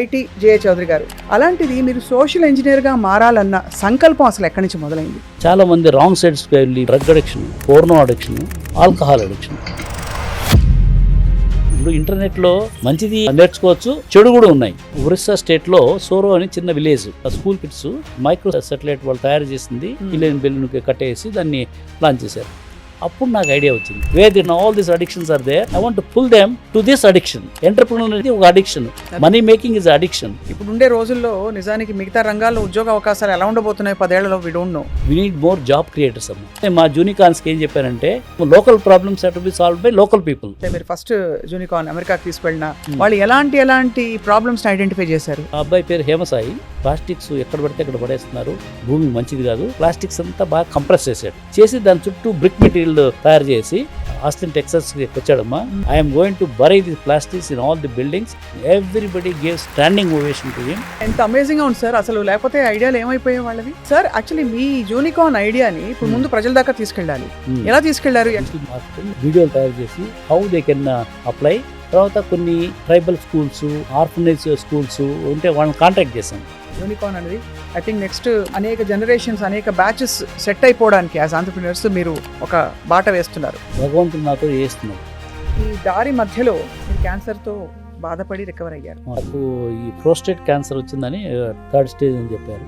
IT జే చౌదరి గారు. అలాంటిది మీరు సోషల్ ఇంజనీర్గా మారాలన్న సంకల్పం అసలు ఎక్కడి నుంచి మొదలైంది? చాలా మంది రాంగ్ సైడ్స్కి వెళ్ళి drug addiction, porno addiction, alcohol addiction. ఇప్పుడు ఇంటర్నెట్లో మంచిది నేర్చుకోవచ్చు, చెడు కూడా ఉన్నాయి. ఒరిస్సా స్టేట్లో సోరో అని చిన్న village, school kids micro satellite వాళ్ళు తయారు చేసింది ఇలేని బెలూన్కి కట్టేసి దాన్ని లాంచ్ చేశారు. అప్పుడు నాకు ఐడియా వచ్చింది, where then all these addictions are there, I want to pull them to this addiction. Entrepreneur అనేది ఒక addiction, money making is addiction. ఇప్పుడు ఉండే రోజుల్లో నిజానికి మిగతా రంగాల్లో ఉద్యోగ అవకాశాలు ఎలా ఉండబోతున్నాయి 10 ఏళ్లలో? We don't know. We need more job creators అమ్మ. మా జూనికాన్స్కి ఏం చెప్పారంటే, local problems have to be solved by local people. మీరు ఫస్ట్ జూనికాన్ అమెరికాకి తీసుకెళ్ళిన వాళ్ళు ఎలాంటి ప్రాబ్లమ్స్ ఐడెంటిఫై చేశారు? ఆ అబ్బాయి పేరు హేమసాయి. ప్లాస్టిక్స్ ఎక్కడ పడితే అక్కడ పడేస్తున్నారు, భూమి మంచిది కాదు. ప్లాస్టిక్స్ అంతా బాగా కంప్రెస్ చేసి దాని చుట్టూ బ్రిక్ మెటీరియల్ తయారు చేసి ఆస్టిన్ టెక్సాస్ కి వచ్చాడమ్మా. I'm going to bury the plastics in all the buildings. Everybody give standing ovation to him. ఎంత అమేజింగ్ గా ఉంది సార్. అసలు లేకపోతే ఐడియాలు ఏమైపోయాయి వాళ్ళవి? సార్ యాక్చువల్లీ మీ యూనికాన్ ఐడియాని ఇప్పుడు ముందు ప్రజల దాకా తీసుకెళ్ళాలి. ఎలా తీసుకెళ్లారు? వీడియోలు తయారు చేసి హౌ దే కెన్ అప్లై. తర్వాత కొన్ని ట్రైబల్ స్కూల్స్, ఆర్ఫనేజ్ స్కూల్స్ ఉంటే వాళ్ళని కాంటాక్ట్ చేశాను. యూనికాన్ అనేది ఐ థింక్ నెక్స్ట్ అనేక జనరేషన్స్, అనేక బ్యాచెస్ సెట్ అయిపోవడానికి యాజ్ ఆంటర్‌ప్రెన్యూర్స్ మీరు ఒక బాట వేస్తున్నారు. భగవంతుడు నాతో చేస్తున్నాడు. ఈ దారి మధ్యలో మీరు క్యాన్సర్తో బాధపడి రికవర్ అయ్యారు. నాకు ఈ ప్రోస్టేట్ క్యాన్సర్ వచ్చిందని 3rd స్టేజ్ అని చెప్పారు.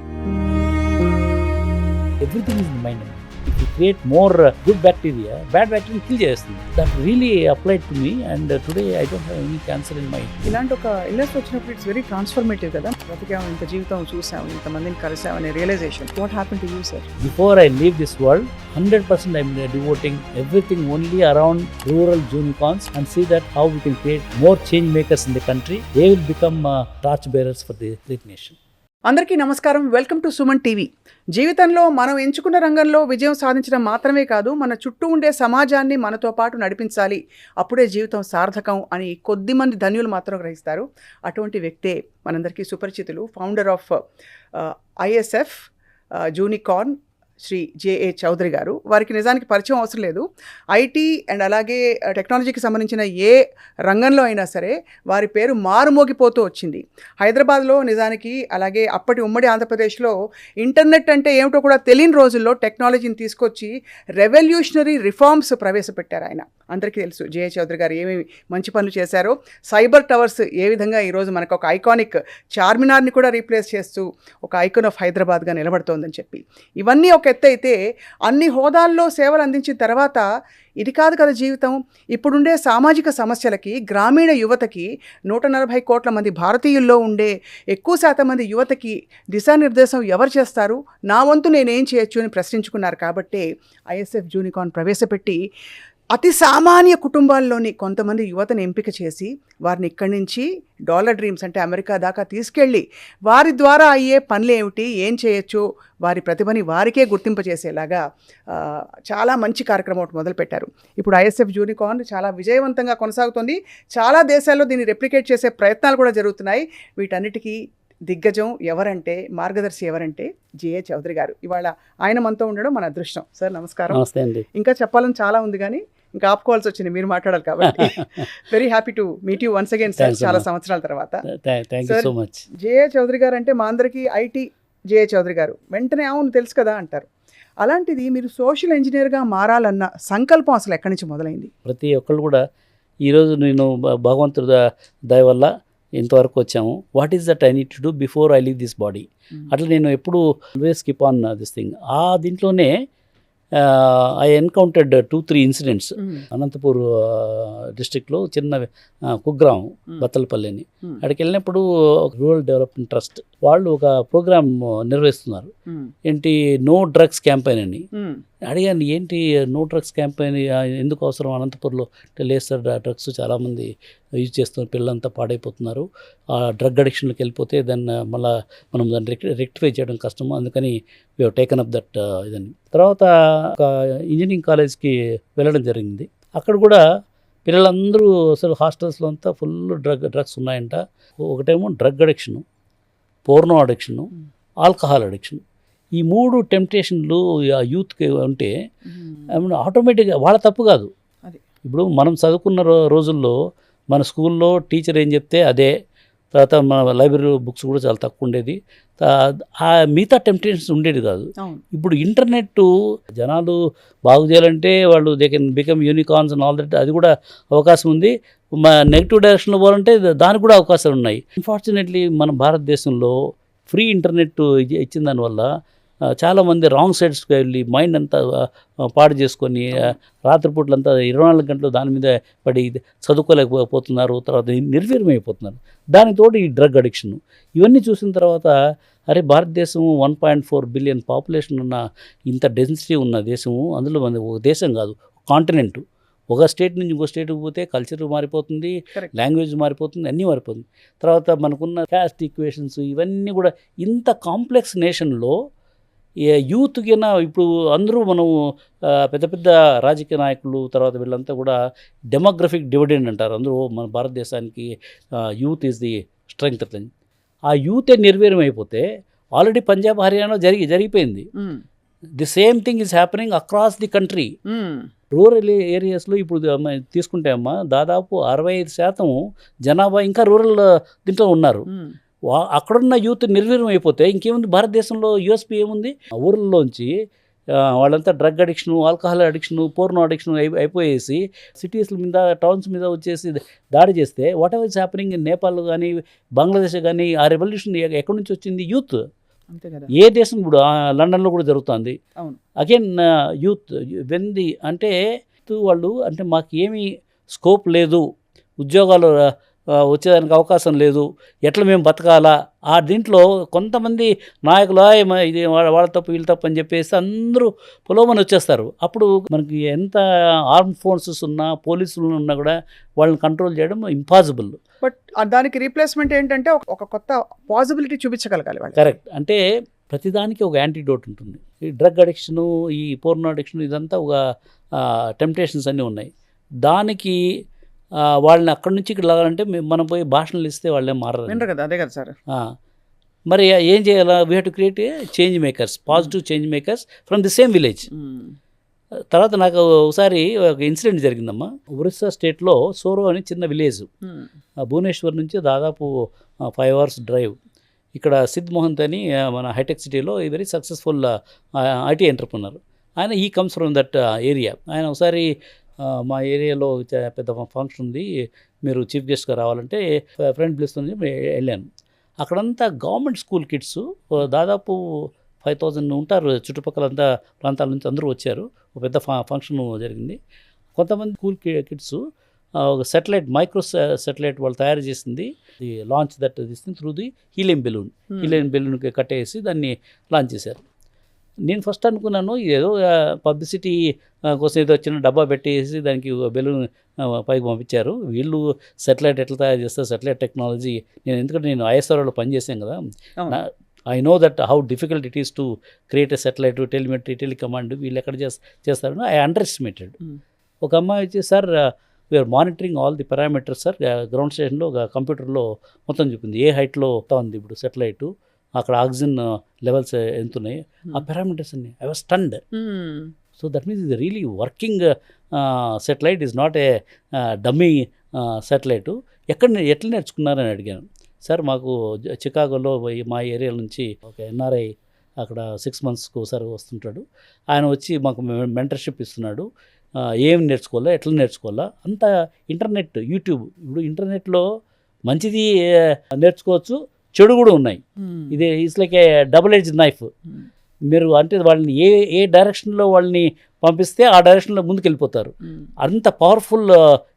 Everything is in mind. If you create more good bacteria, bad bacteria kill చేస్తుంది. That really applied to me and today I don't have any cancer in my. ఇలాంటి ఒక illness వచ్చినప్పుడు it's very transformative కదా. బ్రతికాము, ఇంత జీవితం చూసాము, ఇంతమందిని కలిసాము అనే realisation. What happen to you sir? Before I leave this world, 100% I'm devoting everything only around rural unicorns and see that how we can create more change makers in the country. They will become torch bearers for the nation. అందరికీ నమస్కారం. Welcome to Suman TV. జీవితంలో మనం ఎంచుకున్న రంగంలో విజయం సాధించడం మాత్రమే కాదు, మన చుట్టూ ఉండే సమాజాన్ని మనతో పాటు నడిపించాలి, అప్పుడే జీవితం సార్థకం అని కొద్దిమంది ధన్యులు మాత్రం గ్రహిస్తారు. అటువంటి వ్యక్తే మనందరికీ సుపరిచితులు, founder of ISF Junicorn Shri J A Chowdary garu. వారికి నిజానికి పరిచయం అవసరం లేదు. ఐటీ అండ్ అలాగే టెక్నాలజీకి సంబంధించిన ఏ రంగంలో అయినా సరే వారి పేరు మారుమోగిపోతూ వచ్చింది. హైదరాబాద్లో నిజానికి, అలాగే అప్పటి ఉమ్మడి ఆంధ్రప్రదేశ్లో ఇంటర్నెట్ అంటే ఏమిటో కూడా తెలియని రోజుల్లో టెక్నాలజీని తీసుకొచ్చి రెవల్యూషనరీ రిఫార్మ్స్ ప్రవేశపెట్టారు ఆయన. అందరికీ తెలుసు జేఏ చౌదరి గారు ఏమేమి మంచి పనులు చేశారో. సైబర్ టవర్స్ ఏ విధంగా ఈరోజు మనకు ఒక ఐకానిక్ చార్మినార్ని కూడా రీప్లేస్ చేస్తూ ఒక ఐకాన్ ఆఫ్ హైదరాబాద్గా నిలబడుతోందని చెప్పి, ఇవన్నీ ఒక ఎత్తు అయితే, అన్ని హోదాల్లో సేవలు అందించిన తర్వాత ఇది కాదు కదా జీవితం. ఇప్పుడుండే సామాజిక సమస్యలకి, గ్రామీణ యువతకి, 140 కోట్ల మంది భారతీయుల్లో ఉండే ఎక్కువ శాతం మంది యువతకి దిశానిర్దేశం ఎవరు చేస్తారు, నా వంతు నేనేం చేయొచ్చు అని ప్రశ్నించుకున్నారు. కాబట్టి ఐఎస్ఎఫ్ జూనికార్న్ ప్రవేశపెట్టి అతి సామాన్య కుటుంబాల్లోని కొంతమంది యువతను ఎంపిక చేసి వారిని ఇక్కడి నుంచి డాలర్ డ్రీమ్స్ అంటే అమెరికా దాకా తీసుకెళ్ళి వారి ద్వారా అయ్యే పనులు ఏమిటి, ఏం చేయొచ్చు, వారి ప్రతిభని వారికే గుర్తింపజేసేలాగా చాలా మంచి కార్యక్రమం ఒకటి మొదలుపెట్టారు. ఇప్పుడు ఐఎస్ఎఫ్ జూనికార్న్ చాలా విజయవంతంగా కొనసాగుతుంది. చాలా దేశాల్లో దీన్ని రెప్లికేట్ చేసే ప్రయత్నాలు కూడా జరుగుతున్నాయి. వీటన్నిటికీ దిగ్గజం ఎవరంటే, మార్గదర్శి ఎవరంటే జేఏ చౌదరి గారు. ఇవాళ ఆయన మనతో ఉండడం మన అదృష్టం. సార్ నమస్కారం. నమస్తే అండి. ఇంకా చెప్పాలని చాలా ఉంది కానీ ఇంకా ఆపుకోవాల్సి వచ్చింది, మీరు మాట్లాడాలి కాబట్టి. Very happy to meet you once again sir, చాలా సంవత్సరాల తర్వాత. Thank you so much. J A Chowdary garu అంటే మా అందరికీ ఐటీ జేఏ చౌదరి గారు వెంటనే అవును తెలుసు కదా అంటారు. అలాంటిది మీరు సోషల్ ఇంజనీర్గా మారాలన్న సంకల్పం అసలు ఎక్కడి నుంచి మొదలైంది? ప్రతి ఒక్కళ్ళు కూడా ఈరోజు నేను భగవంతుడి దయ వల్ల ఇంతవరకు వచ్చాము. What is that I need to do before I leave this body. అట్లా నేను ఎప్పుడు always keep on this thing. దీంట్లోనే ఐ ఎన్కౌంటర్డ్ 2-3 ఇన్సిడెంట్స్. అనంతపూర్ డిస్ట్రిక్ట్లో చిన్న కుగ్రామం బత్తలపల్లి అని, అక్కడికి వెళ్ళినప్పుడు రూరల్ డెవలప్మెంట్ ట్రస్ట్ వాళ్ళు ఒక ప్రోగ్రామ్ నిర్వహిస్తున్నారు. ఏంటి, నో డ్రగ్స్ క్యాంపెయిన్ అని. అడిగాను, ఏంటి నో డ్రగ్స్ క్యాంపెయిన్ ఎందుకు అవసరం అనంతపూర్లో? లేదు సార్, డ్రగ్స్ చాలామంది యూజ్ చేస్తున్నారు, పిల్లలంతా పాడైపోతున్నారు, ఆ డ్రగ్ అడిక్షన్లోకి వెళ్ళిపోతే దాన్ని మళ్ళీ మనం దాన్ని రెక్టిఫై చేయడం కష్టము, అందుకని we have taken up that ఇదని. తర్వాత ఒక ఇంజనీరింగ్ కాలేజ్కి వెళ్ళడం జరిగింది. అక్కడ కూడా పిల్లలందరూ అసలు హాస్టల్స్లో అంతా ఫుల్ డ్రగ్స్ ఉన్నాయంట. ఒకటేమో drug addiction, porno addiction, alcohol addiction. ఈ 3 టెంప్టేషన్లు ఆ యూత్కి ఉంటే ఆటోమేటిక్గా వాళ్ళ తప్పు కాదు. ఇప్పుడు మనం చదువుకున్న రోజుల్లో మన స్కూల్లో టీచర్ ఏం చెప్తే అదే, తర్వాత మన లైబ్రరీ బుక్స్ కూడా చాలా తక్కువ ఉండేది. ఆ మిగతా టెంప్టేషన్స్ ఉండేది కాదు. అవును. ఇప్పుడు ఇంటర్నెట్ జనాలు బాగు చేయాలంటే వాళ్ళు they can become unicorns and all that, అది కూడా అవకాశం ఉంది. నెగిటివ్ డైరెక్షన్లో పోవాలంటే దానికి కూడా అవకాశాలు ఉన్నాయి. అన్ఫార్చునేట్లీ మన భారతదేశంలో ఫ్రీ ఇంటర్నెట్ ఇచ్చిన దానివల్ల చాలామంది రాంగ్ సైడ్స్కి వెళ్ళి మైండ్ అంతా పాడు చేసుకొని రాత్రిపూట్లంతా 24 గంటలు దాని మీద పడి చదువుకోలేకపోతున్నారు. తర్వాత నిర్వీర్యమైపోతున్నారు. దానితోటి ఈ డ్రగ్ అడిక్షన్ ఇవన్నీ చూసిన తర్వాత అరే భారతదేశం 1.4 బిలియన్ పాపులేషన్ ఉన్న ఇంత డెన్సిటీ ఉన్న దేశము, అందులో మన ఒక దేశం కాదు కాంటినెంట్. ఒక స్టేట్ నుంచి ఇంకో స్టేట్కి పోతే కల్చర్ మారిపోతుంది, లాంగ్వేజ్ మారిపోతుంది, అన్నీ మారిపోతుంది. తర్వాత మనకున్న క్యాస్ట్ ఈక్వేషన్స్ ఇవన్నీ కూడా ఇంత కాంప్లెక్స్ నేషన్లో యూత్కినా ఇప్పుడు అందరూ మనం పెద్ద పెద్ద రాజకీయ నాయకులు తర్వాత వీళ్ళంతా కూడా డెమోగ్రఫిక్ డివిడెండ్ అంటారు. అందరూ మన భారతదేశానికి యూత్ ఈజ్ ది స్ట్రెంగ్త్. ఆ యూతే నిర్వీర్యం అయిపోతే ఆల్రెడీ పంజాబ్ హర్యానా జరిగిపోయింది. The same thing is happening across the country. Rural ఏరియాస్లో ఇప్పుడు తీసుకుంటే అమ్మా దాదాపు 65% జనాభా ఇంకా రూరల్ దీంట్లో ఉన్నారు. అక్కడున్న యూత్ నిర్వీర్యం అయిపోతే ఇంకేముంది భారతదేశంలో? యూఎస్పీ ఏముంది? ఊర్లలోంచి వాళ్ళంతా drug addiction, alcohol addiction, porno addiction అయిపోయేసి సిటీస్ మీద టౌన్స్ మీద వచ్చేసి దాడి చేస్తే whatever is happening in Nepal కానీ బంగ్లాదేశ్ కానీ ఆ రెవల్యూషన్ ఎక్కడి నుంచి వచ్చింది? యూత్. అంతే కదా. ఏ దేశం ఇప్పుడు లండన్లో కూడా జరుగుతుంది. అగైన్ యూత్ వెంది అంటే వాళ్ళు అంటే మాకు ఏమీ స్కోప్ లేదు, ఉద్యోగాలు వచ్చేదానికి అవకాశం లేదు, ఎట్లా మేము బతకాలా? ఆ దీంట్లో కొంతమంది నాయకులు ఇది వాళ్ళ తప్పు వీళ్ళ తప్పు అని చెప్పేసి అందరూ పొలోమని వచ్చేస్తారు. అప్పుడు మనకి ఎంత ఆర్మ్ ఫోర్సెస్ ఉన్నా పోలీసులు ఉన్నా కూడా వాళ్ళని కంట్రోల్ చేయడం ఇంపాసిబుల్. బట్ దానికి రీప్లేస్మెంట్ ఏంటంటే ఒక కొత్త పాసిబిలిటీ చూపించగలగాలి వాళ్ళు. కరెక్ట్. అంటే ప్రతిదానికి ఒక యాంటీడోట్ ఉంటుంది. ఈ డ్రగ్ అడిక్షను, ఈ పోర్నో అడిక్షన్, ఇదంతా ఒక టెంప్టేషన్స్ అన్నీ ఉన్నాయి. దానికి వాళ్ళని అక్కడి నుంచి ఇక్కడ లాగాలంటే మనం పోయి భాషణలు ఇస్తే వాళ్ళే మారరు కదా. అదే కదా సార్. మరి ఏం చేయాలా? We have to create change makers, positive change makers from the same village. తర్వాత నాకు ఒకసారి ఒక ఇన్సిడెంట్ జరిగిందమ్మా. ఒరిస్సా స్టేట్లో సోరో అని చిన్న విలేజ్, భువనేశ్వర్ నుంచి దాదాపు 5 hours డ్రైవ్. ఇక్కడ సిద్ మోహంత్ అని మన హైటెక్ సిటీలో ఈ వెరీ సక్సెస్ఫుల్ ఐటీ ఎంటర్ప్రెన్యూర్. ఆయన he comes from that area. ఆయన ఒకసారి మా ఏరియాలో పెద్ద ఫంక్షన్ ఉంది, మీరు చీఫ్ గెస్ట్గా రావాలంటే ఫ్రెండ్ పిలుస్తుంది, వెళ్ళాను. అక్కడంతా గవర్నమెంట్ స్కూల్ కిడ్స్ దాదాపు 5,000 ఉంటారు. చుట్టుపక్కలంతా ప్రాంతాల నుంచి అందరూ వచ్చారు. ఒక పెద్ద ఫంక్షన్ జరిగింది. కొంతమంది స్కూల్ కిడ్స్ ఒక సెటిలైట్, మైక్రో సెటిలైట్ వాళ్ళు తయారు చేసింది, the launch that this through the helium బెలూన్కి కట్టేసి దాన్ని లాంచ్ చేశారు. నేను ఫస్ట్ అనుకున్నాను ఏదో పబ్లిసిటీ కోసం ఏదో చిన్న డబ్బా పెట్టేసి దానికి బెలూన్ పైకి పంపించారు. వీళ్ళు సెటిలైట్ ఎట్లా తయారు చేస్తారు, సెటిలైట్ టెక్నాలజీ. ఎందుకంటే నేను ISROలో పనిచేసాను కదా, I know that how difficult it is to create a satellite, telemetry, telecommand వీళ్ళు ఎక్కడ చేస్తారని ఐ అండర్ ఎస్టిమేటెడ్. ఒక అమ్మాయి వచ్చి sir we are monitoring all the parameters sir, ground స్టేషన్లో ఒక కంప్యూటర్లో మొత్తం చెప్పింది ఏ హైట్లో ఉంది ఇప్పుడు సెటిలైట్, అక్కడ ఆక్సిజన్ లెవెల్స్ ఎంత ఉన్నాయి, ఆ పారామీటర్స్ అన్ని. I was stunned. So that means ఇది really working satellite, is not a dummy satellite. ఎట్లా నేర్చుకున్నారని అడిగాను. సార్ మాకు చికాగోలో మా ఏరియా నుంచి ఒక NRI అక్కడ 6 monthsకు ఒకసారి వస్తుంటాడు. ఆయన వచ్చి మాకు మెంటర్షిప్ ఇస్తున్నాడు. ఏం నేర్చుకోవాలా, ఎట్లా నేర్చుకోవాలా, అంతా ఇంటర్నెట్, యూట్యూబ్. ఇప్పుడు ఇంటర్నెట్లో మంచిది నేర్చుకోవచ్చు, చెడు కూడా ఉన్నాయి. ఇది it's like A double edged knife. మీరు అంటే వాళ్ళని ఏ డైరెక్షన్లో వాళ్ళని పంపిస్తే ఆ డైరెక్షన్లో ముందుకు వెళ్ళిపోతారు. అంత పవర్ఫుల్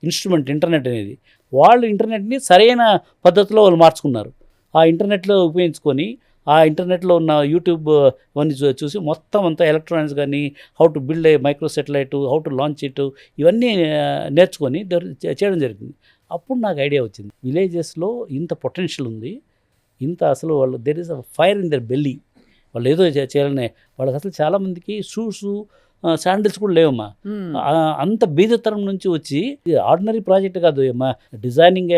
ఇన్స్ట్రుమెంట్ ఇంటర్నెట్ అనేది. వాళ్ళు ఇంటర్నెట్ని సరైన పద్ధతిలో వాళ్ళు మార్చుకున్నారు. ఆ ఇంటర్నెట్లో ఉపయోగించుకొని ఆ ఇంటర్నెట్లో ఉన్న యూట్యూబ్ ఇవన్నీ చూసి మొత్తం అంతా ఎలక్ట్రానిక్స్ కానీ, how to build a micro satellite, how to launch it, ఇవన్నీ నేర్చుకొని చేయడం జరిగింది. అప్పుడు నాకు ఐడియా వచ్చింది, విలేజెస్లో ఇంత పొటెన్షియల్ ఉంది, ఇంత అసలు వాళ్ళు there is a fire in their belly. వాళ్ళు ఏదో చేయాలనే వాళ్ళకి అసలు చాలామందికి షూస్, శాండిల్స్ కూడా లేవమ్మా. అంత బీదతరం నుంచి వచ్చి ఆర్డినరీ ప్రాజెక్ట్ కాదు, మా డిజైనింగ్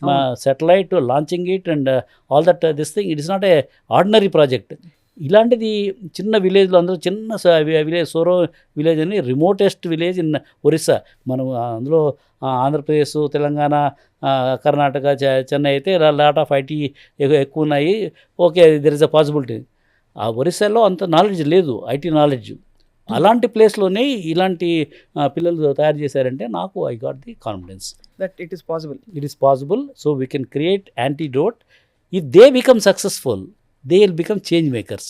మా satellite, launching it and all that this thing, it is not a ordinary project. ఇలాంటిది చిన్న విలేజ్లో అందరూ చిన్న విలేజ్ సోరో విలేజ్ అని రిమోటెస్ట్ విలేజ్ ఇన్ ఒరిస్సా. మనం అందులో ఆంధ్రప్రదేశ్, తెలంగాణ, కర్ణాటక, చెన్నై అయితే లాట్ ఆఫ్ ఐటీ ఎక్కువ ఉన్నాయి. Okay, there is a possibility. ఆ ఒరిస్సాలో అంత నాలెడ్జ్ లేదు, ఐటీ నాలెడ్జ్. అలాంటి ప్లేస్లోనే ఇలాంటి పిల్లలు తయారు చేశారంటే నాకు I got the confidence that it is possible. So we can create antidote. If they become successful, they will become change makers.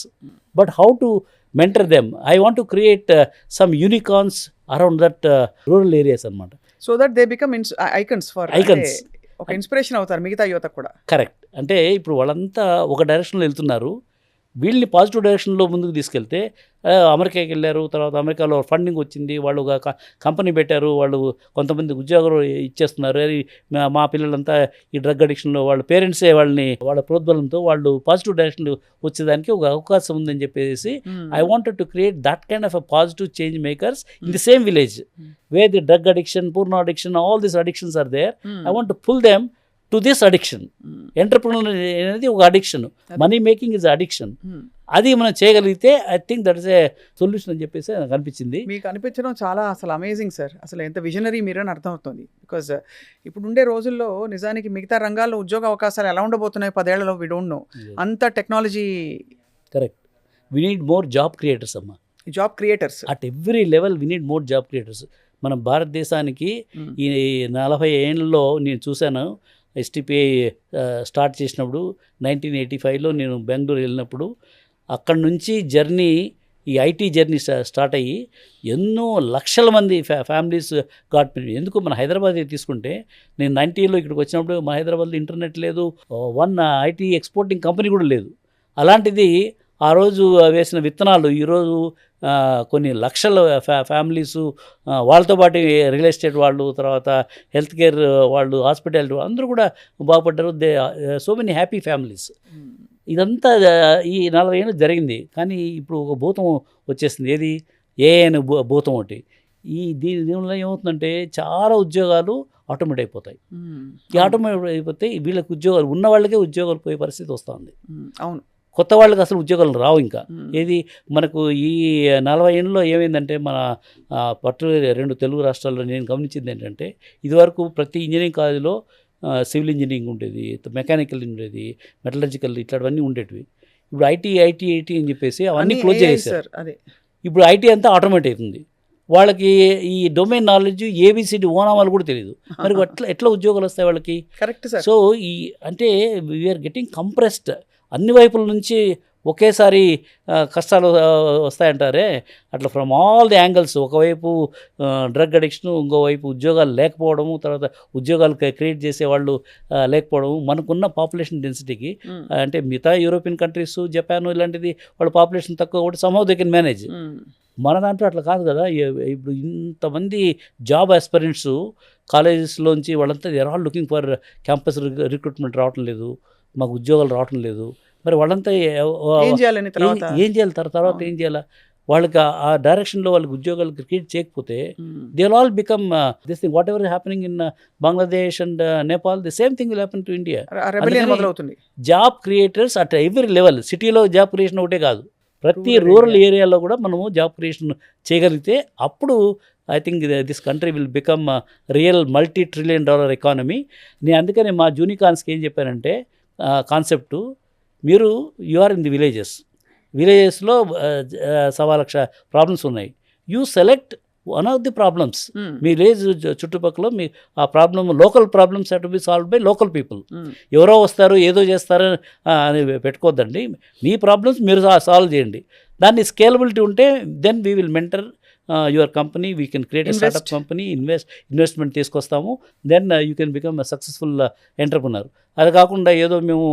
But how to mentor them? I want to create some unicorns around that rural areas అన్నమాట. So that they become icons for icons, ఒక inspiration అవుతారు మిగతా యువత కూడా. Correct. అంటే ఇప్పుడు వాళ్ళంతా ఒక డైరెక్షన్లో వెళ్తున్నారు, వీళ్ళని పాజిటివ్ డైరెక్షన్లో ముందుకు తీసుకెళ్తే అమెరికాకి వెళ్ళారు, తర్వాత అమెరికాలో ఫండింగ్ వచ్చింది, వాళ్ళు ఒక కంపెనీ పెట్టారు, వాళ్ళు కొంతమంది ఉద్యోగాలు ఇచ్చేస్తున్నారు. అది మా పిల్లలంతా ఈ డ్రగ్ అడిక్షన్లో వాళ్ళ పేరెంట్సే వాళ్ళ ప్రోద్బలంతో వాళ్ళు పాజిటివ్ డైరెక్షన్ వచ్చేదానికి ఒక అవకాశం ఉందని చెప్పేసి I wanted to create that kind of a positive change makers in the same village where the drug addiction, పూర్ణ addiction, all these addictions are there. I want to pull them to this addiction. Entrepreneur అనేది ఒక addiction, money making is addiction. అది మనం చేయగలిగితే I think that is a solution అని చెప్పేసి నాకు అనిపించింది. మీకు అనిపించడం చాలా అసలు అమేజింగ్ సార్. అసలు ఎంత విజనరీ మీరని అర్థమవుతుంది. బికాజ్ ఇప్పుడు ఉండే రోజుల్లో నిజానికి మిగతా రంగాల్లో ఉద్యోగ అవకాశాలు ఎలా ఉండబోతున్నాయి 10 ఏళ్లలో వి డోంట్ నో. అంత technology. Correct. We need more job creators అమ్మా. Job creators at every level we need more job creators. మన భారతదేశానికి ఈ 40 ఏళ్ళలో నేను చూశాను. ఎస్టీపీఐ స్టార్ట్ చేసినప్పుడు 1985లో నేను బెంగళూరు వెళ్ళినప్పుడు అక్కడి నుంచి జర్నీ, ఈ ఐటీ జర్నీ స్టార్ట్ అయ్యి ఎన్నో లక్షల మంది ఫ్యామిలీస్ గాట్. ఎందుకు మన హైదరాబాద్ తీసుకుంటే నేను 90లో ఇక్కడికి వచ్చినప్పుడు మన హైదరాబాద్లో ఇంటర్నెట్ లేదు, వన్ ఐటీ ఎక్స్పోర్టింగ్ కంపెనీ కూడా లేదు. అలాంటిది ఆ రోజు వేసిన విత్తనాలు ఈరోజు కొన్ని లక్షల ఫ్యామిలీసు, వాళ్ళతో పాటు రియల్ ఎస్టేట్ వాళ్ళు, తర్వాత హెల్త్ కేర్ వాళ్ళు, హాస్పిటాలిటీ అందరూ కూడా బాగుపడ్డారు. They so many happy families. ఇదంతా ఈ 40 ఏళ్ళు జరిగింది. కానీ ఇప్పుడు ఒక భూతం వచ్చేసింది. ఏది? ఏఐ భూతం ఒకటి. దీనివల్ల ఏమవుతుందంటే చాలా ఉద్యోగాలు ఆటోమేట్ అయిపోతాయి. ఈ ఆటోమేట్ అయిపోతే వీళ్ళకి ఉద్యోగాలు ఉన్న వాళ్ళకే ఉద్యోగాలు పోయే పరిస్థితి వస్తుంది. అవును. కొత్త వాళ్ళకి అసలు ఉద్యోగాలు రావు. ఇంకా ఏది మనకు ఈ 40 ఏళ్ళలో ఏమైందంటే మన పర్టికులర్ 2 తెలుగు రాష్ట్రాల్లో నేను గమనించింది ఏంటంటే ఇదివరకు ప్రతి ఇంజనీరింగ్ కాలేజీలో సివిల్ ఇంజనీరింగ్ ఉండేది, మెకానికల్ ఉండేది, మెటలర్జికల్ ఇట్లాంటివన్నీ ఉండేటివి. ఇప్పుడు ఐటీ అని చెప్పేసి అవన్నీ క్లోజ్ చేసేసారు. ఇప్పుడు ఐటీ అంతా ఆటోమేట్ అవుతుంది. వాళ్ళకి ఈ డొమైన్ నాలెడ్జ్ ఏబిసిడి ఓనామాలు కూడా తెలియదు. మరి ఎట్లా ఉద్యోగాలు వస్తాయి వాళ్ళకి? Correct sir. సో ఈ అంటే వీఆర్ గెటింగ్ కంప్రెస్డ్. అన్ని వైపుల నుంచి ఒకేసారి కష్టాలు వస్తాయంటారే, అట్లా ఫ్రమ్ ఆల్ ది యాంగిల్స్. ఒకవైపు డ్రగ్ అడిక్షన్, ఇంకోవైపు ఉద్యోగాలు లేకపోవడము, తర్వాత ఉద్యోగాలు క్రియేట్ చేసేవాళ్ళు లేకపోవడము. మనకున్న పాపులేషన్ డెన్సిటీకి అంటే మిగతా యూరోపియన్ కంట్రీస్, జపాన్ ఇలాంటిది వాళ్ళ పాపులేషన్ తక్కువ కూడా సమ్హౌ దే కెన్ మేనేజ్. మన దాంట్లో అట్లా కాదు కదా. ఇప్పుడు ఇంతమంది జాబ్ ఆస్పిరెంట్స్ కాలేజెస్లోంచి వాళ్ళంతా they are all looking for campus recruitment రావటం లేదు, మాకు ఉద్యోగాలు రావటం లేదు. మరి వాళ్ళంతా ఏం చేయాలి? తర్వాత ఏం చేయాలా? వాళ్ళకి ఆ డైరెక్షన్లో వాళ్ళకి ఉద్యోగాలు క్రియేట్ చేయకపోతే they will all become this thing. What ever happening in Bangladesh and Nepal, the same thing will happen to India. Job creators at every level. సిటీలో జాబ్ క్రియేషన్ ఒకటే కాదు, ప్రతి రూరల్ ఏరియాలో కూడా మనము జాబ్ క్రియేషన్ చేయగలిగితే అప్పుడు I think this country will become real $multi-trillion economy. నేను అందుకని మా జూనికాన్స్కి ఏం చెప్పానంటే కాన్సెప్టు, మీరు యు ఆర్ ఇన్ ది విలేజెస్లో 1,00,000 ప్రాబ్లమ్స్ ఉన్నాయి. You select one of the problems. Me village చుట్టుపక్కల మీ ఆ problem, local problems have to be solve by local people. ఎవరో వస్తారు ఏదో చేస్తారు అని పెట్టుకోవద్దండి. మీ ప్రాబ్లమ్స్ మీరు సాల్వ్ చేయండి. దాన్ని స్కేలబిలిటీ ఉంటే then we will mentor your company, we can create a startup company, investment తీసుకొస్తాము. Then you can become a successful entrepreneur. అది కాకుండా ఏదో మేము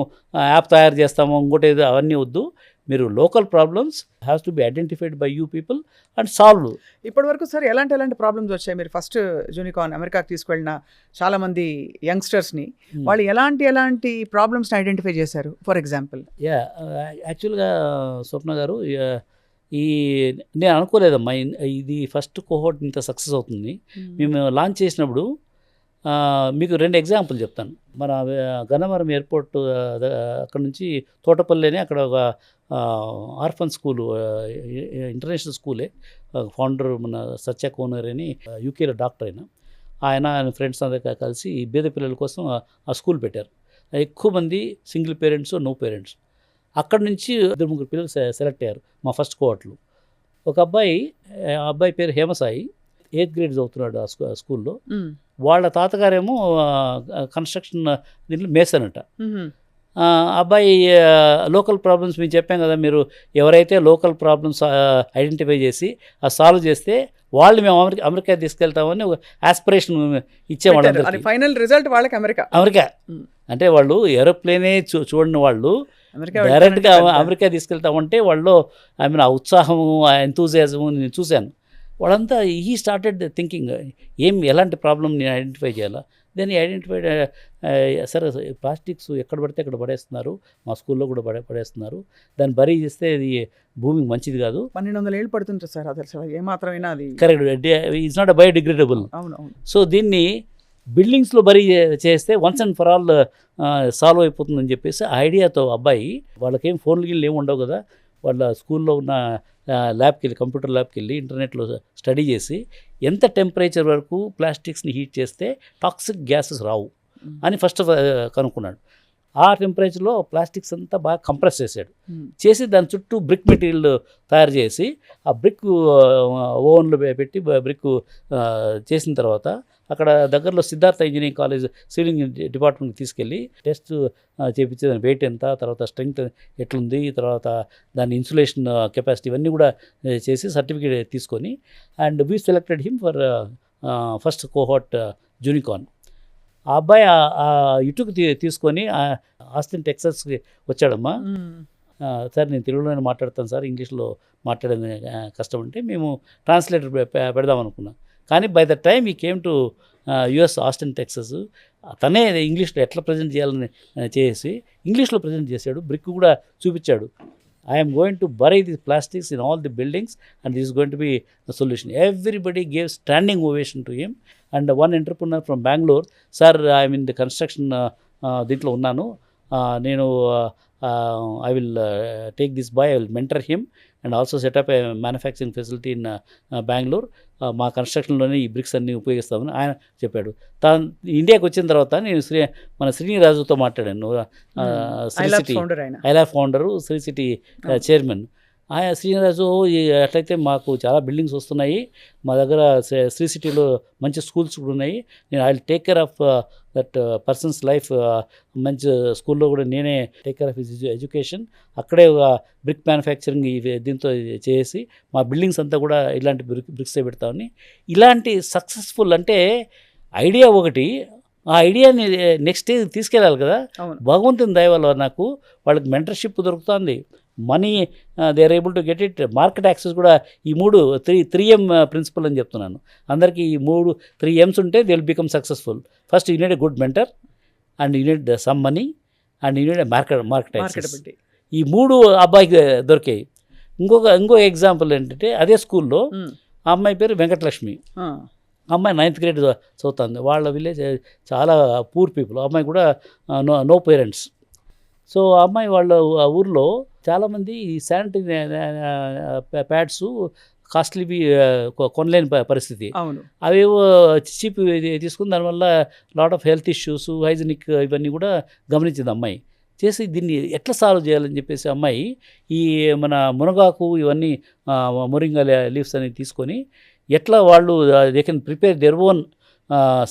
యాప్ తయారు చేస్తాము ఇంకోటి ఏదో అవన్నీ వద్దు. మీరు local problems has to be identified by you people and solve. ఇప్పటి వరకు సార్ ఎలాంటి ప్రాబ్లమ్స్ వచ్చాయి? మీరు ఫస్ట్ జూనికాన్ అమెరికాకి తీసుకెళ్ళిన చాలామంది యంగ్స్టర్స్ని, వాళ్ళు ఎలాంటి ప్రాబ్లమ్స్ని ఐడెంటిఫై చేశారు? ఫర్ ఎగ్జాంపుల్ యాక్చువల్గా స్వప్న గారు, నేను అనుకోలేదమ్మా ఇది ఫస్ట్ కోహోర్ట్ ఇంత సక్సెస్ అవుతుంది. మేము లాంచ్ చేసినప్పుడు మీకు 2 ఎగ్జాంపుల్ చెప్తాను. మన గన్నవరం ఎయిర్‌పోర్ట్ అక్కడ నుంచి తోటపల్లి అని అక్కడ ఒక ఆర్ఫన్ స్కూలు, ఇంటర్నేషనల్ స్కూలే. ఫౌండర్ మన సత్య కోనర్ అని యూకేలో డాక్టర్ ఆయన ఫ్రెండ్స్ అందరూ కలిసి పేద పిల్లల కోసం ఆ స్కూల్ పెట్టారు. ఎక్కువ మంది సింగిల్ పేరెంట్స్, నో పేరెంట్స్. అక్కడి నుంచి 2-3 పిల్లలు సెలెక్ట్ అయ్యారు మా ఫస్ట్ కోహర్ట్‌లో. ఒక అబ్బాయి, ఆ అబ్బాయి పేరు హేమసాయి, 8th గ్రేడ్ చదువుతున్నాడు ఆ స్కూల్లో. వాళ్ళ తాతగారేమో కన్స్ట్రక్షన్ దీంట్లో మేసన్ అంట. అబ్బాయి లోకల్ ప్రాబ్లమ్స్ మేము చెప్పాం కదా, మీరు ఎవరైతే లోకల్ ప్రాబ్లమ్స్ ఐడెంటిఫై చేసి సాల్వ్ చేస్తే వాళ్ళు మేము అమెరికా తీసుకెళ్తామని ఒక ఆస్పిరేషన్ ఇచ్చేవాళ్ళు. ఫైనల్ రిజల్ట్ వాళ్ళకి అమెరికా. అంటే వాళ్ళు ఏరోప్లేనే చూడని వాళ్ళు డైరెక్ట్గా అమెరికా తీసుకెళ్తామంటే వాళ్ళు ఆ ఉత్సాహము, ఆ ఎంతూజియాజము నేను చూశాను. వాళ్ళంతా ఈ స్టార్టెడ్ థింకింగ్ ఎలాంటి ప్రాబ్లమ్ నేను ఐడెంటిఫై చేయాలా. దెన్ ఐడెంటిఫైడ్, సరే ప్లాస్టిక్స్ ఎక్కడ పడితే అక్కడ పడేస్తున్నారు, మా స్కూల్లో కూడా పడేస్తున్నారు, దాన్ని బరీ చేస్తే అది భూమికి మంచిది కాదు. 1200 ఏళ్ళు పడుతుంటుంది సార్, అది అసలు ఏమాత్రమైనా అది కరెక్ట్, ఇట్స్ నాట్ బయోడిగ్రేడబుల్. అవును. సో దీన్ని బిల్డింగ్స్లో బరీ చేస్తే once and for all solve అయిపోతుందని చెప్పేసి ఐడియాతో అబ్బాయి, వాళ్ళకేం ఫోన్లు గిళ్ళు ఏమి ఉండవు కదా, వాళ్ళ స్కూల్లో ఉన్న ల్యాబ్కి వెళ్ళి, కంప్యూటర్ ల్యాబ్కి వెళ్ళి ఇంటర్నెట్లో స్టడీ చేసి ఎంత టెంపరేచర్ వరకు ప్లాస్టిక్స్ని హీట్ చేస్తే టాక్సిక్ గ్యాసెస్ రావు అని ఫస్ట్ కనుక్కున్నాడు. ఆ టెంపరేచర్లో ప్లాస్టిక్స్ అంతా బాగా కంప్రెస్ చేసి దాని చుట్టూ బ్రిక్ మెటీరియల్ తయారు చేసి ఆ బ్రిక్ ఓవెన్లో పెట్టి బ్రిక్ చేసిన తర్వాత అక్కడ దగ్గరలో సిద్ధార్థ ఇంజనీరింగ్ కాలేజ్ సివిలింగ్ డిపార్ట్మెంట్కి తీసుకెళ్ళి టెస్ట్ చేయించి దాని వెయిట్ ఎంత, తర్వాత స్ట్రెంగ్త్ ఎట్లుంది, తర్వాత దాని ఇన్సులేషన్ కెపాసిటీ ఇవన్నీ కూడా చేసి సర్టిఫికేట్ తీసుకొని, and we selected him for first cohort unicorn. ఆ అబ్బాయి ఇటుకు తీసుకొని ఆస్టిన్ టెక్సాస్కి వచ్చాడమ్మా. సార్ నేను తెలుగులోనే మాట్లాడతాను సార్, ఇంగ్లీష్లో మాట్లాడేది కష్టం అంటే మేము ట్రాన్స్లేటర్ పెడదాం అనుకున్నాం. కానీ బై ద టైమ్ ఈ came to US Austin Texas, తనే ఇంగ్లీష్లో ఎట్లా ప్రజెంట్ చేయాలని చేసి ఇంగ్లీష్లో ప్రజెంట్ చేశాడు. బ్రిక్ కూడా చూపించాడు. I'm going to bury the plastics in all the buildings and this going to be the solution. Everybody gave standing ovation to him. And one entrepreneur from Bengaluru, sir I'm in the construction దీంట్లో ఉన్నాను, నేను I will take this boy, I will mentor him and also set up a manufacturing facility in Bengaluru. మా కన్స్ట్రక్షన్లోనే ఈ bricks అన్నీ ఉపయోగిస్తామని ఆయన చెప్పాడు. తాను ఇండియాకి వచ్చిన తర్వాత నేను మన శ్రీనిరాజుతో మాట్లాడాను, iLab founder, Sri City chairman. Sreeniraju, అట్లయితే మాకు చాలా బిల్డింగ్స్ వస్తున్నాయి, మా దగ్గర శ్రీ సిటీలో మంచి స్కూల్స్ కూడా ఉన్నాయి, నేను I will take care of that persons life, మంచి స్కూల్లో కూడా నేనే take care of his education, అక్కడే ఒక బ్రిక్ మ్యానుఫ్యాక్చరింగ్ దీంతో చేసి మా బిల్డింగ్స్ అంతా కూడా ఇలాంటి బ్రిక్సే పెడతామని. ఇలాంటి సక్సెస్ఫుల్ అంటే ఐడియా ఒకటి, ఆ ఐడియాని నెక్స్ట్ స్టేజ్ తీసుకెళ్ళాలి కదా. భగవంతుని దయ వల్ల నాకు వాళ్ళకి మెంటర్షిప్ దొరుకుతుంది, money they are able to get it, market access కూడా. ఈ 3M ప్రిన్సిపల్ అని చెప్తున్నాను అందరికీ. ఈ 3 M's ఉంటే they will become successful. First you need a good mentor, and you need some money, and you need a market access. ఈ 3 అబ్బాయికి దొరికాయి. ఇంకో ఎగ్జాంపుల్ ఏంటంటే అదే స్కూల్లో ఆ అమ్మాయి పేరు వెంకటలక్ష్మి. అమ్మాయి 9th గ్రేడ్ చదువుతుంది. వాళ్ళ విలేజ్ చాలా పూర్ పీపుల్. అమ్మాయి కూడా నో పేరెంట్స్. సో ఆ అమ్మాయి వాళ్ళ ఊర్లో చాలామంది శానిటరీ ప్యాడ్స్ కాస్ట్లీవి కొనలేని పరిస్థితి. అవేవో చీప్ తీసుకుని దానివల్ల lot of health issues, hygienic ఇవన్నీ కూడా గమనించింది అమ్మాయి. చేసి దీన్ని ఎట్లా సాల్వ్ చేయాలని చెప్పేసి అమ్మాయి ఈ మన మునగాకు ఇవన్నీ మొరింగా లీవ్స్ అనేవి తీసుకొని ఎట్లా వాళ్ళు they can prepare their own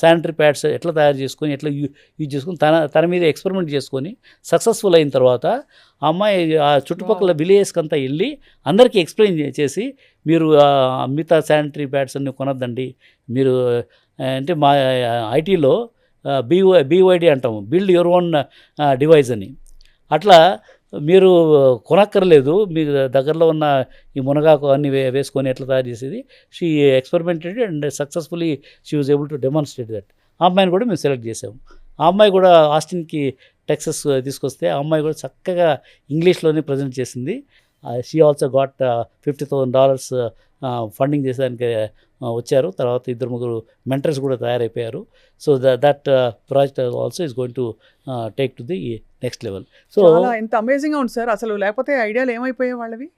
sanitary pads ఎట్లా తయారు చేసుకొని ఎట్లా యూజ్ చేసుకొని తన మీద ఎక్స్పెరిమెంట్ చేసుకొని సక్సెస్ఫుల్ అయిన తర్వాత ఆ అమ్మాయి ఆ చుట్టుపక్కల విలేజెస్కి అంతా వెళ్ళి అందరికీ ఎక్స్ప్లెయిన్ చేసి, మీరు మిగతా శానిటరీ ప్యాడ్స్ అన్నీ కొనద్దండి, మీరు అంటే మా ఐటీలో BYD అంటాము, బిల్డ్ యువర్ ఓన్ డివైస్ అని. అట్లా మీరు కొనక్కర్లేదు, మీ దగ్గరలో ఉన్న ఈ మునగాకు అన్నీ వేసుకొని ఎట్లా తయారు చేసేది. She experimented and successfully she was able to demonstrate that. ఆ అమ్మాయిని కూడా మేము సెలెక్ట్ చేసాము. ఆ అమ్మాయి కూడా ఆస్టిన్కి టెక్సస్ తీసుకొస్తే ఆ అమ్మాయి కూడా చక్కగా ఇంగ్లీష్లోనే ప్రజెంట్ చేసింది. షీ ఆల్సో గాట్ $50,000 ఫండింగ్ చేసేదానికి వచ్చారు. తర్వాత 2-3 మెంటర్స్ కూడా తయారైపోయారు. So that project also is going to take to the next level. So చాలా ఎంత అమేజింగ్గా ఉంది సార్. అసలు లేకపోతే ఐడియాలు ఏమైపోయాయి వాళ్ళవి.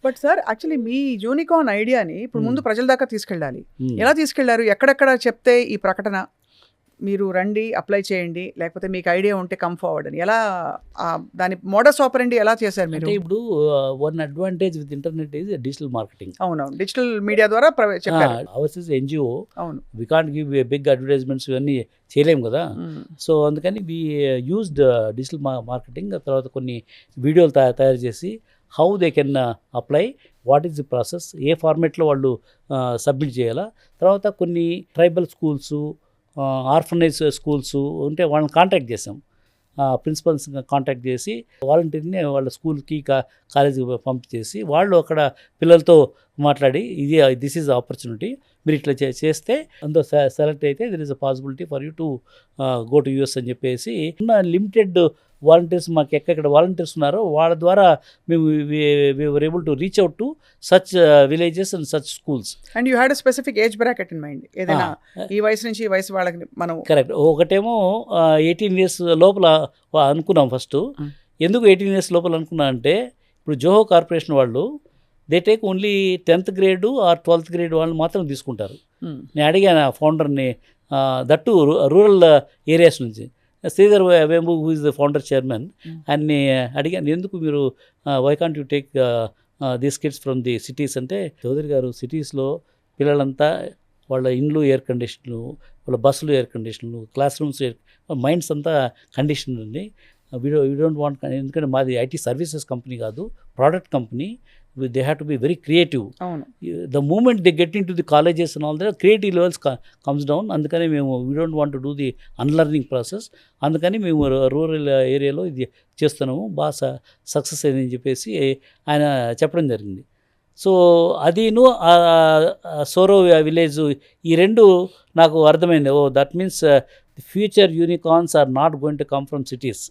బట్ సార్ యాక్చువల్లీ మీ యూనికార్న్ ఐడియాని ఇప్పుడు ముందు ప్రజల దాకా తీసుకెళ్ళాలి. ఎలా తీసుకెళ్లారు? ఎక్కడెక్కడ చెప్తే ఈ ప్రకటన మీరు రండి అప్లై చేయండి, లేకపోతే మీకు ఐడియా ఉంటే కమ్ ఫార్వర్డ్ అని ఎలా దాని మోడస్ ఆపరండి ఎలా చేశారు మీరు? అంటే ఇప్పుడు one advantage with internet is digital marketing. అవునవును, డిజిటల్ మీడియా ద్వారా చెప్పారు. అవర్స్ ఇస్ ఎన్జిఓ, అవును, we can't give big advertisements ఇవన్నీ చేయలేము కదా. సో అందుకని వి యూజ్డ్ డిజిటల్ మార్కెటింగ్. తర్వాత కొన్ని వీడియోలు తయారు చేసి how they can apply, what is the process, a ఫార్మేట్లో వాళ్ళు సబ్మిట్ చేయాలా. తర్వాత కొన్ని ట్రైబల్ స్కూల్స్, ఆర్ఫనైజ్ స్కూల్స్ ఉంటే వాళ్ళని కాంటాక్ట్ చేసాం. ప్రిన్సిపల్స్ కాంటాక్ట్ చేసి వాలంటీర్ని వాళ్ళ స్కూల్కి కాలేజీకి పంపించేసి వాళ్ళు అక్కడ పిల్లలతో మాట్లాడి దిస్ ఈజ్ ఆపర్చునిటీ, మీరు ఇట్లా చేస్తే అందులో సెలెక్ట్ అయితే there is a possibility for you to go to US అని చెప్పేసి ఉన్న లిమిటెడ్ వాలంటీర్స్ మాకు ఎక్కడ వాలంటీర్స్ ఉన్నారో వాళ్ళ ద్వారా మేము వర్ able to reach out to such villages and such schools. And you had a specific age bracket in mind, ఏదైనా ఈ వయసు నుంచి ఈ వయసు వాళ్ళకి మనం కరెక్ట్. ఒకటేమో 18 years లోపల అనుకున్నాం ఫస్ట్. ఎందుకు 18 years లోపల అనుకున్నా అంటే ఇప్పుడు జోహో కార్పొరేషన్ వాళ్ళు they take only 10th grade or 12th grade వాళ్ళు మాత్రం తీసుకుంటారు. నేను అడిగాను ఆ ఫౌండర్ని, దట్టు రూరల్ ఏరియాస్ నుంచి, Sridhar Vembu who is the founder chairman, ఆయన్ని అడిగాను ఎందుకు మీరు why can't you take these kids from the cities అంటే, చౌదరి గారు సిటీస్లో పిల్లలంతా వాళ్ళ ఇండ్లు ఎయిర్ కండిషన్లు, వాళ్ళ బస్సులు ఎయిర్ కండిషన్లు, క్లాస్ రూమ్స్ మైండ్స్ అంతా కండిషన్ ఉంది. వీ డోంట్ వాంట్, ఎందుకంటే మాది ఐటీ సర్వీసెస్ కంపెనీ కాదు, product company. They have to be very creative. The moment they get in to the colleges and all that creative levels comes down. అందుకని మేము we don't want to do the unlearning process. అందుకని మేము rural ఏరియాలో ఇది చేస్తున్నాము, బాగా success అయిందని చెప్పేసి ఆయన చెప్పడం జరిగింది. సో అదిను సోరో విలేజ్, ఈ రెండు నాకు అర్థమైంది. That means the future unicorns are not going to come from cities,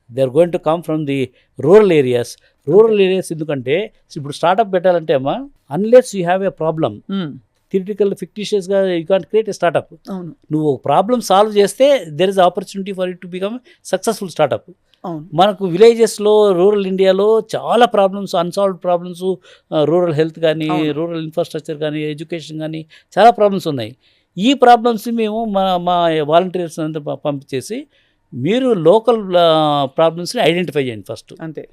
they are going to come from the rural areas. Rural areas ఎందుకంటే ఇప్పుడు స్టార్ట్అప్ పెట్టాలంటే అమ్మా, unless you have a problem, theoretical ఫిక్టిషియస్గా you can't create a startup. నువ్వు problem solve చేస్తే there is opportunity for it to become successful startup. మనకు విలేజెస్లో rural ఇండియాలో చాలా problems, unsolved problems, rural health కానీ, రూరల్ ఇన్ఫ్రాస్ట్రక్చర్ కానీ, ఎడ్యుకేషన్ కానీ చాలా ప్రాబ్లమ్స్ ఉన్నాయి. ఈ ప్రాబ్లమ్స్ మేము మా వాలంటీర్స్ అంతా పంపించేసి మీరు లోకల్ ప్రాబ్లమ్స్ని ఐడెంటిఫై చేయండి ఫస్ట్, అంతే.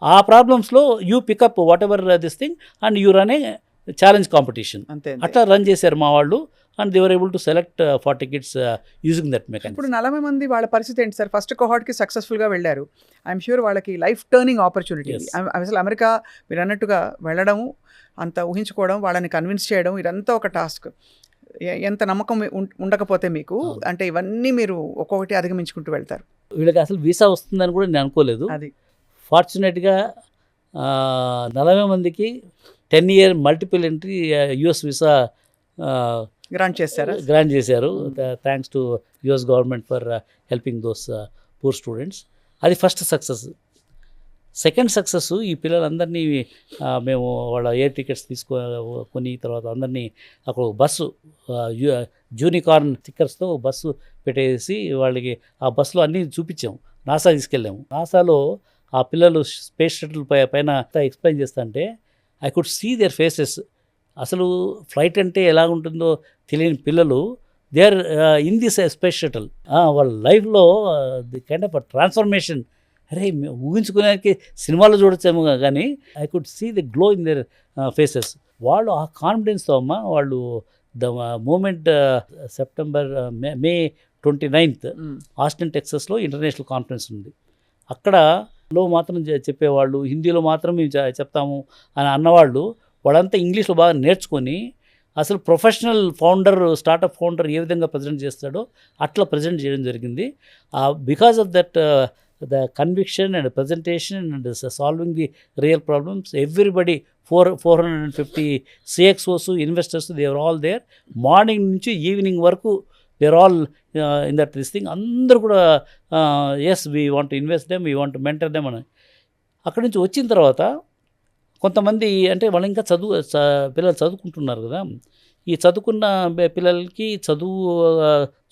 ఆ ప్రాబ్లమ్స్లో you pick up whatever this thing and you run a challenge competition. అంతే, అట్లా రన్ చేశారు మా వాళ్ళు. And they were able to select 40 kids using that mechanism. ఇప్పుడు 40 మంది వాళ్ళ పరిస్థితి ఏంటి సార్? ఫస్ట్ కోహార్ట్కి సక్సెస్ఫుల్గా వెళ్ళారు. ఐఎమ్ ష్యూర్ వాళ్ళకి లైఫ్ టర్నింగ్ ఆపర్చునిటీ. అసలు అమెరికా మీరు అన్నట్టుగా వెళ్ళడము, అంత ఊహించుకోవడం, వాళ్ళని కన్విన్స్ చేయడం, ఇదంతా ఒక టాస్క్. ఎంత నమ్మకం ఉండకపోతే మీకు, అంటే ఇవన్నీ మీరు ఒక్కొక్కటి అధిగమించుకుంటూ వెళ్తారు. వీళ్ళకి అసలు వీసా వస్తుందని కూడా నేను అనుకోలేదు. అది ఫార్చునేట్గా 40 మందికి 10-year multiple entry US visa grant చేశారు. Thanks to US government for helping those poor students. అది ఫస్ట్ సక్సెస్. సెకండ్ సక్సెస్, ఈ పిల్లలందరినీ మేము వాళ్ళ ఎయిర్ టికెట్స్ తీసుకొని తర్వాత అందరినీ అక్కడ బస్సు యూనికార్న్ స్టిక్కర్స్తో బస్సు పెట్టేసి వాళ్ళకి ఆ బస్సులో అన్నీ చూపించాము. నాసా తీసుకెళ్ళాము. నాసాలో ఆ పిల్లలు స్పేస్ షటిల్ పైన ఎక్స్ప్లెయిన్ చేస్తా అంటే I could see their faces. అసలు ఫ్లైట్ అంటే ఎలా ఉంటుందో తెలియని పిల్లలు, they are in this space shuttle. వాళ్ళ లైఫ్లో ది కైండ్ ఆఫ్ ట్రాన్స్ఫర్మేషన్. అరే ఊహించుకునేకి సినిమాలో చూడొచ్చాము కానీ I could see the glow in their faces. వాళ్ళు ఆ కాన్ఫిడెన్స్తో అమ్మ వాళ్ళు the moment May 29th Austin టెక్సస్లో ఇంటర్నేషనల్ కాన్ఫరెన్స్ ఉంది. అక్కడలో మాత్రం చెప్పేవాళ్ళు, హిందీలో మాత్రం మేము చెప్తాము అని అన్నవాళ్ళు, వాళ్ళంతా ఇంగ్లీష్లో బాగా నేర్చుకొని అసలు ప్రొఫెషనల్ ఫౌండర్, స్టార్టప్ ఫౌండర్ ఏ విధంగా ప్రజెంట్ చేస్తాడో అట్లా ప్రజెంట్ చేయడం జరిగింది. Because of that the conviction and presentation and solving the real problems, everybody 450 CXOs, investors, they were all there. Morning నుంచి ఈవినింగ్ వరకు they are all in that this thing. అందరూ కూడా yes we want to invest them, we want to mentor them అని. అక్కడి నుంచి వచ్చిన తర్వాత కొంతమంది అంటే వాళ్ళు ఇంకా పిల్లలు చదువుకుంటున్నారు కదా, ఈ చదువుకున్న పిల్లలకి చదువు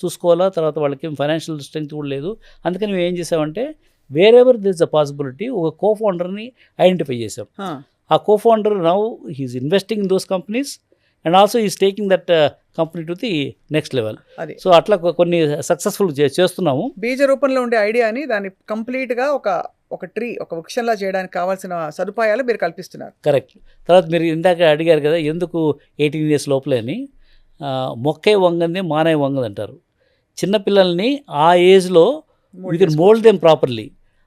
చూసుకోవాలా, తర్వాత వాళ్ళకి ఫైనాన్షియల్ స్ట్రెంగ్త్ కూడా లేదు. అందుకని మేము ఏం చేసామంటే wherever this a possibility ఒక కోఫౌండర్ని ఐడెంటిఫై చేసాం. ఆ cofounder now he is investing in those companies and also is taking that company to the next level. So అట్లా కొన్ని సక్సెస్ఫుల్ చేస్తున్నాము. బీజ రూపంలో ఉండే ఐడియాని దాన్ని కంప్లీట్గా ఒక ట్రీ, ఒక వృక్షంలా చేయడానికి కావాల్సిన సదుపాయాలు మీరు కల్పిస్తున్నారు. కరెక్ట్. తర్వాత మీరు ఇందాక అడిగారు కదా ఎందుకు 18 years లోపలే అని. మొక్కే వంగంది మానే వంగది అంటారు. చిన్నపిల్లల్ని ఆ ఏజ్లో you can mould them properly.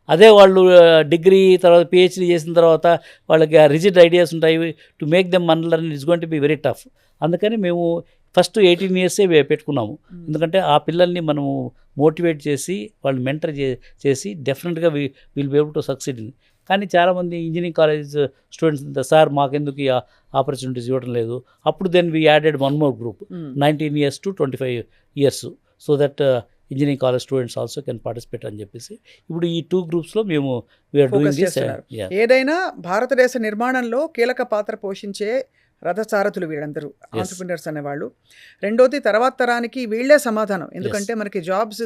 అదే వాళ్ళు డిగ్రీ తర్వాత పిహెచ్డీ చేసిన తర్వాత వాళ్ళకి ఆ రిజిడ్ ఐడియాస్ ఉంటాయి. To make them unlearn it's going to be very tough. అందుకని మేము ఫస్ట్ 18 years పెట్టుకున్నాము. ఎందుకంటే ఆ పిల్లల్ని మనము మోటివేట్ చేసి వాళ్ళు మెంటర్ చేసి డెఫినెట్గా will be able to succeed. కానీ చాలామంది ఇంజనీరింగ్ కాలేజ్ స్టూడెంట్స్ సార్ మాకెందుకు ఈ ఆపర్చునిటీస్ ఇవ్వడం లేదు. అప్పుడు then we added one more group 19 years to 25 years so that engineering college students also can participate అని చెప్పేసి ఇప్పుడు ఈ 2 గ్రూప్స్లో మేము వీఆర్ డూయింగ్ దిస్. ఏదైనా భారతదేశ నిర్మాణంలో కీలక పాత్ర పోషించే రథసారథులు వీళ్ళందరూ ఆంటర్‌ప్రెన్యూర్స్ అనేవాళ్ళు. రెండోది తర్వాత తరానికి వీళ్ళే సమాధానం. ఎందుకంటే మనకి జాబ్స్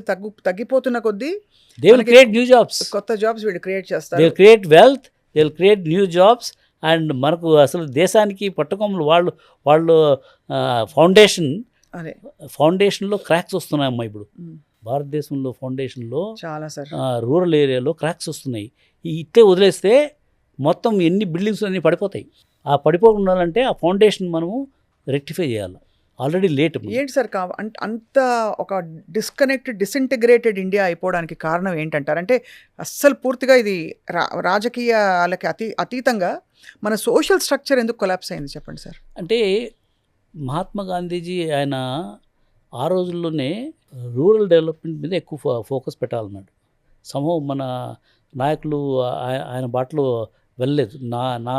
తగ్గిపోతున్న కొద్దీ they will create new jobs, కొత్త జాబ్స్ వీళ్ళు క్రియేట్ చేస్తారు. They will create wealth, they will create new jobs. And మనకు అసలు దేశానికి పట్టుకొమ్మలు వాళ్ళు ఫౌండేషన్లో క్రాక్స్ వస్తున్నాయమ్మా. ఇప్పుడు భారతదేశంలో ఫౌండేషన్లో చాలా సార్ రూరల్ ఏరియాలో క్రాక్స్ వస్తున్నాయి. ఇట్టే వదిలేస్తే మొత్తం ఎన్ని బిల్డింగ్స్ అన్నీ పడిపోతాయి. ఆ పడిపోకుండా ఉండాలంటే ఆ ఫౌండేషన్ మనము రెక్టిఫై చేయాలి. Already late. ఏంటి సార్ అంత ఒక డిసింటిగ్రేటెడ్ ఇండియా అయిపోవడానికి కారణం ఏంటంటారు? అంటే అస్సలు పూర్తిగా ఇది రాజకీయాలకి అతీతంగా మన సోషల్ స్ట్రక్చర్ ఎందుకు కొలాప్స్ అయింది చెప్పండి సార్. అంటే మహాత్మా గాంధీజీ ఆయన ఆ రోజుల్లోనే రూరల్ డెవలప్మెంట్ మీద ఎక్కువ ఫోకస్ పెట్టాలన్నాడు. మన నాయకులు ఆయన బాటలో వెళ్ళలేదు నా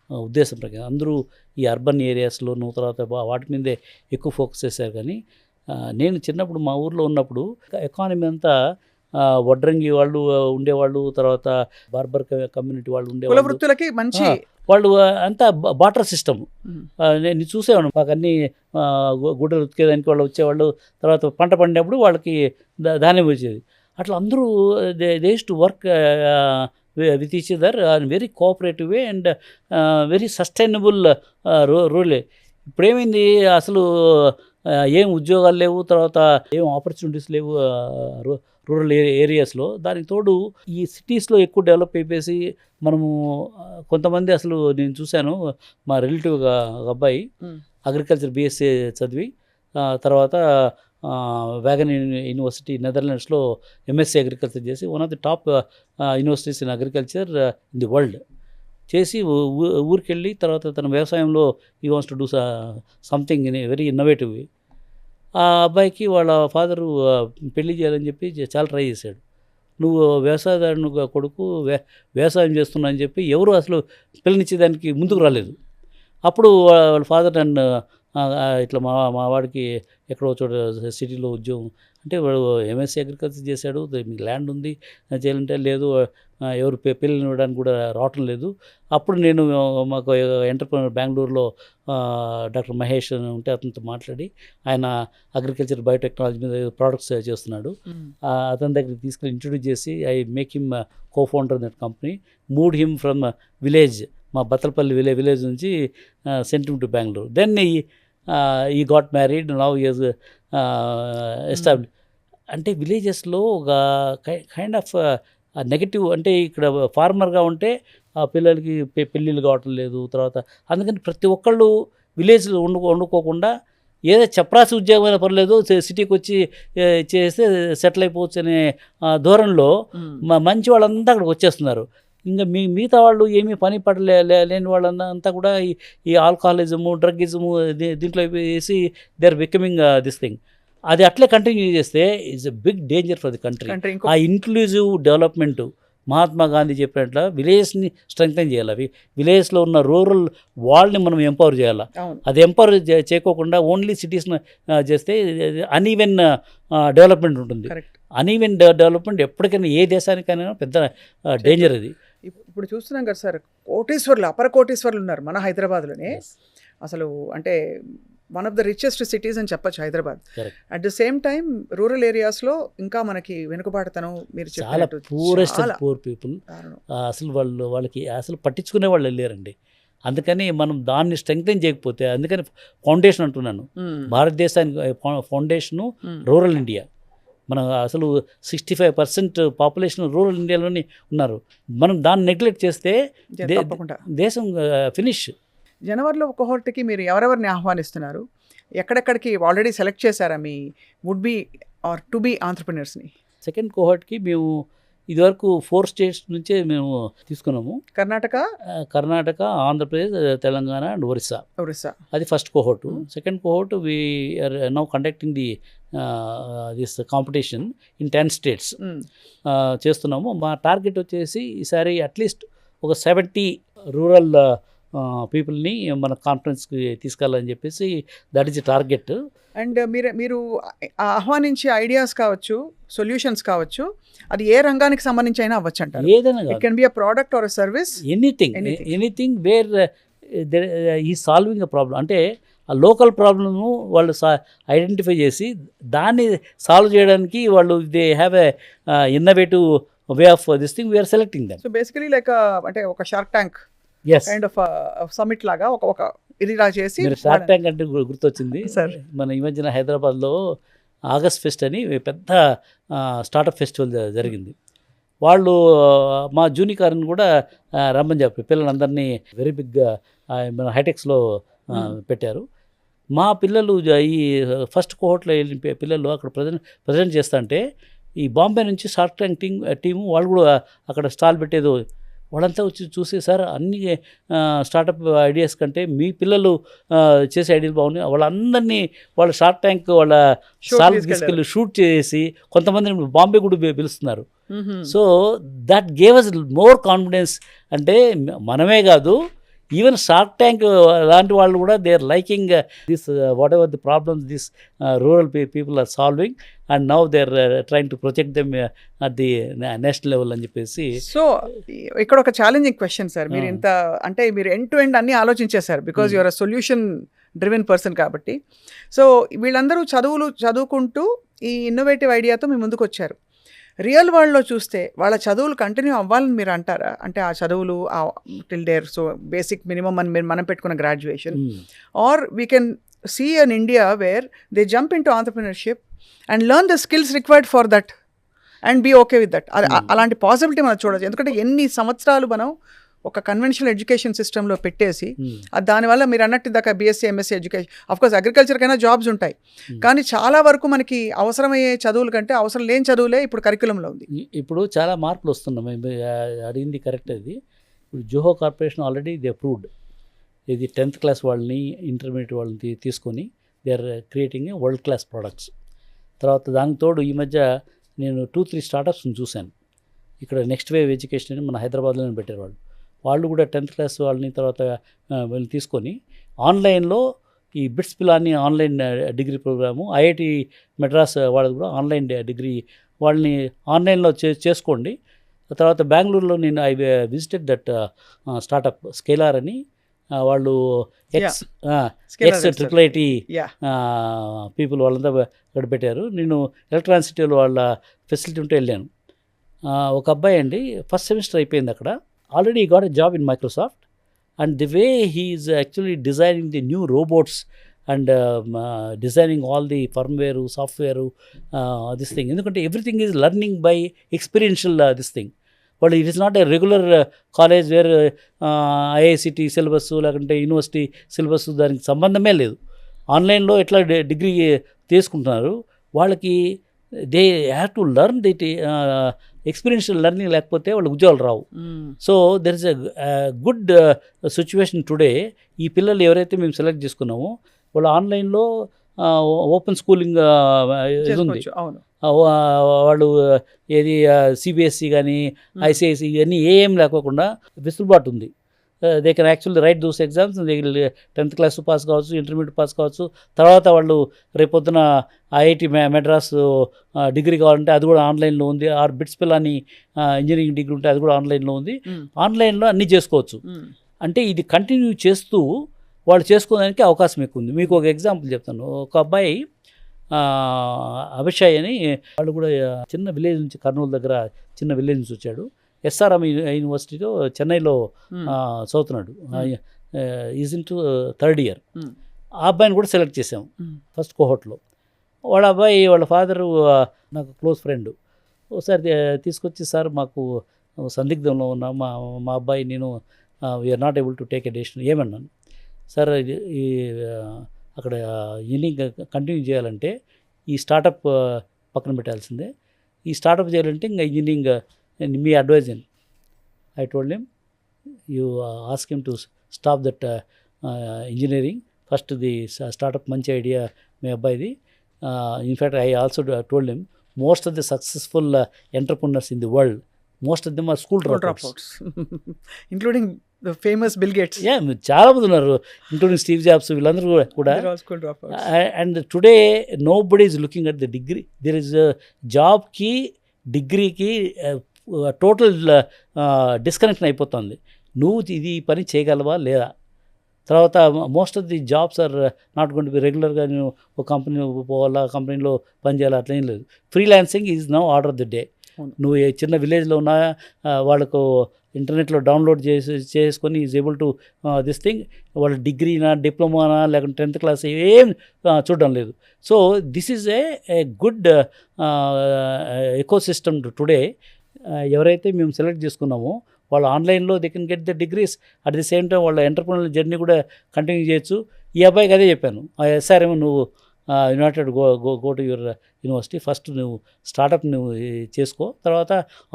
ఉద్దేశం ప్రకారం. అందరూ ఈ అర్బన్ ఏరియాస్లోను తర్వాత వాటి మీదే ఎక్కువ ఫోకస్ చేశారు. కానీ నేను చిన్నప్పుడు మా ఊర్లో ఉన్నప్పుడు ఎకానమీ అంతా వడ్రంగి వాళ్ళు ఉండేవాళ్ళు, తర్వాత బార్బర్ కమ్యూనిటీ వాళ్ళు ఉండేవాళ్ళు, వృత్తులకి మంచి వాళ్ళు అంతా బాటర్ సిస్టమ్. నేను చూసేవాడు మాకు అన్ని గుడ్డలు ఉతికేదానికి వాళ్ళు వచ్చేవాళ్ళు. తర్వాత పంట పండినప్పుడు వాళ్ళకి ధాన్యం వచ్చేది. అట్లా అందరూ they used to work with each other very cooperative way and very sustainable rule. ఇప్పుడేమైంది అసలు ఏం ఉద్యోగాలు లేవు, తర్వాత ఏం ఆపర్చునిటీస్ లేవు రూరల్ ఏరియాస్లో. దానికి తోడు ఈ సిటీస్లో ఎక్కువ డెవలప్ అయిపోయి మనము కొంతమంది అసలు నేను చూశాను మా రిలేటివ్గా అబ్బాయి అగ్రికల్చర్ BSc చదివి తర్వాత వ్యాగన్ యూనివర్సిటీ నెదర్లాండ్స్లో MSc అగ్రికల్చర్ చేసి one of the top universities in agriculture in the world చేసి ఊరికెళ్ళి తర్వాత తన వ్యవసాయంలో ఈ wants to do something very innovative. ఆ అబ్బాయికి వాళ్ళ ఫాదరు పెళ్లి చేయాలని చెప్పి చాలా ట్రై చేశాడు. నువ్వు వ్యవసాయదారుని కొడుకు వ్యవసాయం చేస్తున్నా అని చెప్పి ఎవరు అసలు పిల్లనిచ్చేదానికి ముందుకు రాలేదు. అప్పుడు వాళ్ళ ఫాదర్ నన్ను ఇట్లా మా వాడికి ఎక్కడో చోట సిటీలో ఉద్యోగం అంటే వాడు MSc అగ్రికల్చర్ చేశాడు, మీకు ల్యాండ్ ఉంది చేయాలంటే లేదు, ఎవరు పిల్లలు ఇవ్వడానికి కూడా రావటం లేదు. అప్పుడు నేను మాకు ఎంటర్ప్రెన్యూర్ బెంగళూరులో డాక్టర్ మహేష్ అని ఉంటే అతనితో మాట్లాడి ఆయన అగ్రికల్చర్ బయోటెక్నాలజీ మీద ప్రోడక్ట్స్ చేస్తున్నాడు. అతని దగ్గరికి తీసుకెళ్ళి ఇంట్రొడ్యూస్ చేసి I make him co-founder that company, moved him from village, మా బత్తలపల్లి విలేజ్ నుంచి sent him to Bengaluru. Then he got married, now is establish. అంటే విలేజెస్లో ఒక కైండ్ ఆఫ్ నెగటివ్, అంటే ఇక్కడ ఫార్మర్గా ఉంటే ఆ పిల్లలకి పెళ్ళిళ్ళు కావటం లేదు. తర్వాత అందుకని ప్రతి ఒక్కళ్ళు విలేజ్లో వండుకోకుండా ఏదో చప్రాసి ఉద్యోగం అయినా పర్లేదు సిటీకి వచ్చి చేస్తే సెటిల్ అయిపోవచ్చు అనే ధోరణిలో మంచి వాళ్ళంతా అక్కడికి వచ్చేస్తున్నారు. ఇంకా మిగతా వాళ్ళు ఏమీ పని లేని వాళ్ళంతా కూడా ఈ ఆల్కహాలిజము, డ్రగ్గిజము దీంట్లో వేసి they are becoming this thing. అది అట్లే కంటిన్యూ చేస్తే is a big danger for the country. ఆ ఇంక్లూజివ్ డెవలప్మెంట్ మహాత్మా గాంధీ చెప్పినట్ల విలేజ్ని స్ట్రెంగ్తన్ చేయాలి. విలేజ్లో ఉన్న రూరల్ వాళ్ళని మనం ఎంపవర్ చేయాలి. అది ఎంపవర్ చేయకోకుండా ఓన్లీ సిటీస్ని చేస్తే అన్ఈవెన్ డెవలప్మెంట్ ఉంటుంది. అన్ఈవెన్ డెవలప్మెంట్ ఎప్పటికైనా ఏ దేశానికైనా పెద్ద డేంజర్ అది. ఇప్పుడు చూస్తున్నాం కదా సార్, కోటీశ్వర్లు, అపర కోటీశ్వర్లు ఉన్నారు మన హైదరాబాద్లోనే. Yes, అసలు అంటే one of the richest cities అని చెప్పొచ్చు Hyderabad. correct. At the same time rural ఏరియాస్లో ఇంకా మనకి వెనుకబాటుతనం మీరు చాలా చెప్పినట్టు పూరెస్ట్ చాలా పూర్ పీపుల్. దారుణం. అసలు వాళ్ళకి అసలు పట్టించుకునే వాళ్ళు లేరండి. అందుకని మనం దాన్ని స్ట్రెంగ్తెన్ చేయకపోతే, అందుకని ఫౌండేషన్ అంటున్నాను. మ్మ్. భారతదేశానికి ఫౌండేషను మ్మ్. Rural India. మన అసలు 65% పాపులేషన్ రూరల్ ఇండియాలోనే ఉన్నారు. మనం దాన్ని నెగ్లెక్ట్ చేస్తే తప్పకుండా దేశం ఫినిష్. జనవరిలో ఒక కోహోర్ట్కి మీరు ఎవరెవరిని ఆహ్వానిస్తున్నారు? ఎక్కడెక్కడికి ఆల్రెడీ సెలెక్ట్ చేశారా మీ would be or to be ఆంటర్ప్రినర్స్ని? సెకండ్ కోహర్ట్కి మేము ఇదివరకు 4 స్టేట్స్ నుంచే మేము తీసుకున్నాము. కర్ణాటక, కర్ణాటక, ఆంధ్రప్రదేశ్, తెలంగాణ అండ్ ఒరిస్సా. ఒరిస్సా. అది first cohort. Second cohort we are now conducting this competition in 10 states చేస్తున్నాము. మా టార్గెట్ వచ్చేసి ఈసారి అట్లీస్ట్ ఒక 70 రూరల్ పీపుల్ని మన కాన్ఫరెన్స్కి తీసుకెళ్ళాలని చెప్పేసి that is the target. And మీరు ఆహ్వానించే ఐడియాస్ కావచ్చు, సొల్యూషన్స్ కావచ్చు, అది ఏ రంగానికి సంబంధించి అయినా అవ్వచ్చు అంటారు. ఏదైనా it can be a product or a service, anything where ఈ సాల్వింగ్ అ ప్రాబ్లం. అంటే ఆ లోకల్ ప్రాబ్లమ్ను వాళ్ళు ఐడెంటిఫై చేసి దాన్ని సాల్వ్ చేయడానికి వాళ్ళు they have a innovative way of this thing we're selecting them. So basically like అంటే ఒక shark tank yes, kind of summit లాగా ఒక ఇదిలా చేసి. మీరు షార్క్ ట్యాంక్ అంటే గుర్తొచ్చింది సార్. మన ఈ మధ్యన హైదరాబాద్లో ఆగస్ట్ ఫెస్ట్ అని పెద్ద స్టార్టప్ ఫెస్టివల్ జరిగింది. వాళ్ళు మా జూనికార్ని కూడా రమ్మని చెప్పి పిల్లలందరినీ వెరీ బిగ్గా మన హైటెక్స్లో పెట్టారు. మా పిల్లలు ఈ ఫస్ట్ కోహోర్ట్లో వెళ్ళిన పిల్లలు అక్కడ ప్రజెంట్ చేస్తా అంటే ఈ బాంబే నుంచి షార్క్ ట్యాంక్ టీము వాళ్ళు కూడా అక్కడ స్టాల్ పెట్టేదో వాళ్ళంతా వచ్చి చూసి, సార్ అన్ని స్టార్టప్ ఐడియాస్ కంటే మీ పిల్లలు చేసే ఐడియాలు బాగున్నాయి, వాళ్ళందరినీ వాళ్ళ షార్క్ ట్యాంక్ వాళ్ళ స్టాల్ తీసుకెళ్ళి షూట్ చేసి కొంతమందిని బాంబే కూడా పిలుస్తున్నారు. So that gave us more confidence. అంటే మనమే కాదు, ఈవెన్ షార్క్ ట్యాంక్ లాంటి వాళ్ళు కూడా they are liking this whatever the problems this rural people are solving and now they are trying to protect them at the national level అని చెప్పేసి. So ఇక్కడ ఒక ఛాలెంజింగ్ క్వశ్చన్ సార్, మీరు ఇంత అంటే మీరు ఎండ్ టు ఎండ్ అన్ని ఆలోచించేశారు because your uh solution driven person కాబట్టి. సో వీళ్ళందరూ చదువుకుంటూ ఈ ఇన్నోవేటివ్ ఐడియాతో మీ ముందుకు వచ్చారు. రియల్ వరల్డ్లో చూస్తే వాళ్ళ చదువులు కంటిన్యూ అవ్వాలని మీరు అంటారా? అంటే ఆ చదువులు till there so basic minimum అని మనం పెట్టుకున్న graduation, or we can see an India where they jump in to entrepreneurship and learn the skills required for that and be okay with that. అలాంటి పాసిబిలిటీ మనం చూడవచ్చు. ఎందుకంటే ఎన్ని సంవత్సరాలు మనం ఒక కన్వెన్షనల్ ఎడ్యుకేషన్ సిస్టంలో పెట్టేసి దానివల్ల మీరు అన్నట్టు దాకా బీఎస్సీ ఎంఎస్సీ ఎడ్యుకేషన్, అఫ్కోర్స్ అగ్రికల్చర్కైనా జాబ్స్ ఉంటాయి, కానీ చాలా వరకు మనకి అవసరమయ్యే చదువుల కంటే అవసరం లేని చదువులే ఇప్పుడు కరికులంలో ఉంది. ఇప్పుడు చాలా మార్పులు వస్తున్నాయి. అడిగింది కరెక్ట్. అది ఇప్పుడు Zoho corporation already they approved ఇది 10th క్లాస్ వాళ్ళని, ఇంటర్మీడియట్ వాళ్ళని తీసుకొని they are creating world class products. తర్వాత దానికి తోడు ఈ మధ్య నేను 2-3 స్టార్టప్స్ని చూశాను. ఇక్కడ నెక్స్ట్ వేవ్ ఎడ్యుకేషన్ అని మన హైదరాబాద్లోనే పెట్టారు. వాళ్ళు కూడా 10th క్లాస్ వాళ్ళని తర్వాత వీళ్ళు తీసుకొని ఆన్లైన్లో ఈ BITS Pilani online degree programme, IIT Madras వాళ్ళది కూడా ఆన్లైన్ డిగ్రీ వాళ్ళని ఆన్లైన్లో చేసుకోండి. తర్వాత బెంగళూరులో నేను I visited that startup scalar అని, వాళ్ళు ఎక్స్ IIIT పీపుల్ వాళ్ళంతా ఇక్కడ పెట్టారు. నేను ఎలక్ట్రానిక్ సిటీలో వాళ్ళ ఫెసిలిటీ ఉంటే వెళ్ళాను. ఒక అబ్బాయి అండి ఫస్ట్ సెమిస్టర్ అయిపోయింది అక్కడ, already got a job in Microsoft, and the way he is actually designing the new robots and designing all the firmware, software, this thing. ఎందుకంటే everything is learning by experiential this thing. But it is not a regular college where IICT syllabus లేకుంటే university syllabus దానికి సంబంధమే లేదు. ఆన్లైన్లో ఎట్లా degree తీసుకుంటున్నారు వాళ్ళకి, they have to learn the experiential learning, లేకపోతే వాళ్ళకి ఉద్యోగాలు రావు. So there is a good situation today. ఈ పిల్లలు ఎవరైతే మేము సెలెక్ట్ చేసుకున్నామో వాళ్ళు ఆన్లైన్లో ఓపెన్ స్కూలింగ్ ఇది ఉంది. వాళ్ళు ఏది సిబిఎస్ఈ కానీ ఐసిఐసి ఇవన్నీ ఏం లేకోకుండా వెసులుబాటు ఉంది. They can actually right those exams. They 10th class pass కావచ్చు, ఇంటర్మీడియట్ పాస్ కావచ్చు. తర్వాత వాళ్ళు రేపొద్దున ఐఐటి మెడ్రాస్ డిగ్రీ కావాలంటే అది కూడా ఆన్లైన్లో ఉంది. ఆర్ బిట్స్ పిల్లని ఇంజనీరింగ్ డిగ్రీ ఉంటే అది కూడా ఆన్లైన్లో ఉంది. ఆన్లైన్లో అన్నీ చేసుకోవచ్చు. అంటే ఇది కంటిన్యూ చేస్తూ వాళ్ళు చేసుకోవడానికి అవకాశం ఎక్కువ ఉంది. మీకు ఒక ఎగ్జాంపుల్ చెప్తాను. ఒక అబ్బాయి అభిషయ్ అని, వాళ్ళు కూడా చిన్న విలేజ్ నుంచి, కర్నూలు దగ్గర చిన్న విలేజ్ నుంచి వచ్చాడు. ఎస్ఆర్ఎం యూనివర్సిటీలో చెన్నైలో చదువుతున్నాడు. Is in to 3rd year. ఆ అబ్బాయిని కూడా సెలెక్ట్ చేసాం ఫస్ట్ కోహోట్లో. వాళ్ళ అబ్బాయి వాళ్ళ ఫాదరు నాకు క్లోజ్ ఫ్రెండ్. ఒకసారి తీసుకొచ్చి, సార్ మాకు సందిగ్ధంలో ఉన్నాం, మా అబ్బాయి నేను we are not able to take a decision. ఏమన్నాను, సార్ ఈ అక్కడ ఇంజనీరింగ్ కంటిన్యూ చేయాలంటే ఈ స్టార్టప్ పక్కన పెట్టాల్సిందే. ఈ స్టార్టప్ చేయాలంటే ఇంకా ఇంజనీరింగ్ మీ అడ్వైజ్ అని. I told him, you ask him to stop that engineering first. The startup మంచి ఐడియా మీ అబ్బాయిది. In fact I also told him, most of the successful entrepreneurs in the world, most of them are school dropouts, including the famous Bill Gates. చాలా మంది ఉన్నారు, including Steve Jobs, వీళ్ళందరూ కూడా. And today nobody is looking at the degree. There is జాబ్కి డిగ్రీకి total disconnection అయిపోతుంది. నువ్వు ఇది పని చేయగలవా లేదా? తర్వాత most of the jobs are not going to be రెగ్యులర్గా నేను ఒక కంపెనీ పోవాలా, కంపెనీలో పని చేయాలా, అట్లా ఏం లేదు. Freelancing is now order of the day. నువ్వు చిన్న విలేజ్లో ఉన్నా వాళ్ళకు ఇంటర్నెట్లో డౌన్లోడ్ చేసుకొని is able to this thing. వాళ్ళ డిగ్రీనా, డిప్లొమానా, లేకుంటే 10th క్లాస్ ఏం చూడడం లేదు. So this is a good eco system today. ఎవరైతే మేము సెలెక్ట్ చేసుకున్నామో వాళ్ళు ఆన్లైన్లో they can get the degrees. At the same time వాళ్ళ ఎంటర్ప్రెన్యూర్ జర్నీ కూడా కంటిన్యూ చేయొచ్చు. ఈ అబ్బాయికి అదే చెప్పాను, ఎస్ఆర్ఎం నువ్వు United go to your university, first నువ్వు స్టార్టప్ నువ్వు చేసుకో, తర్వాత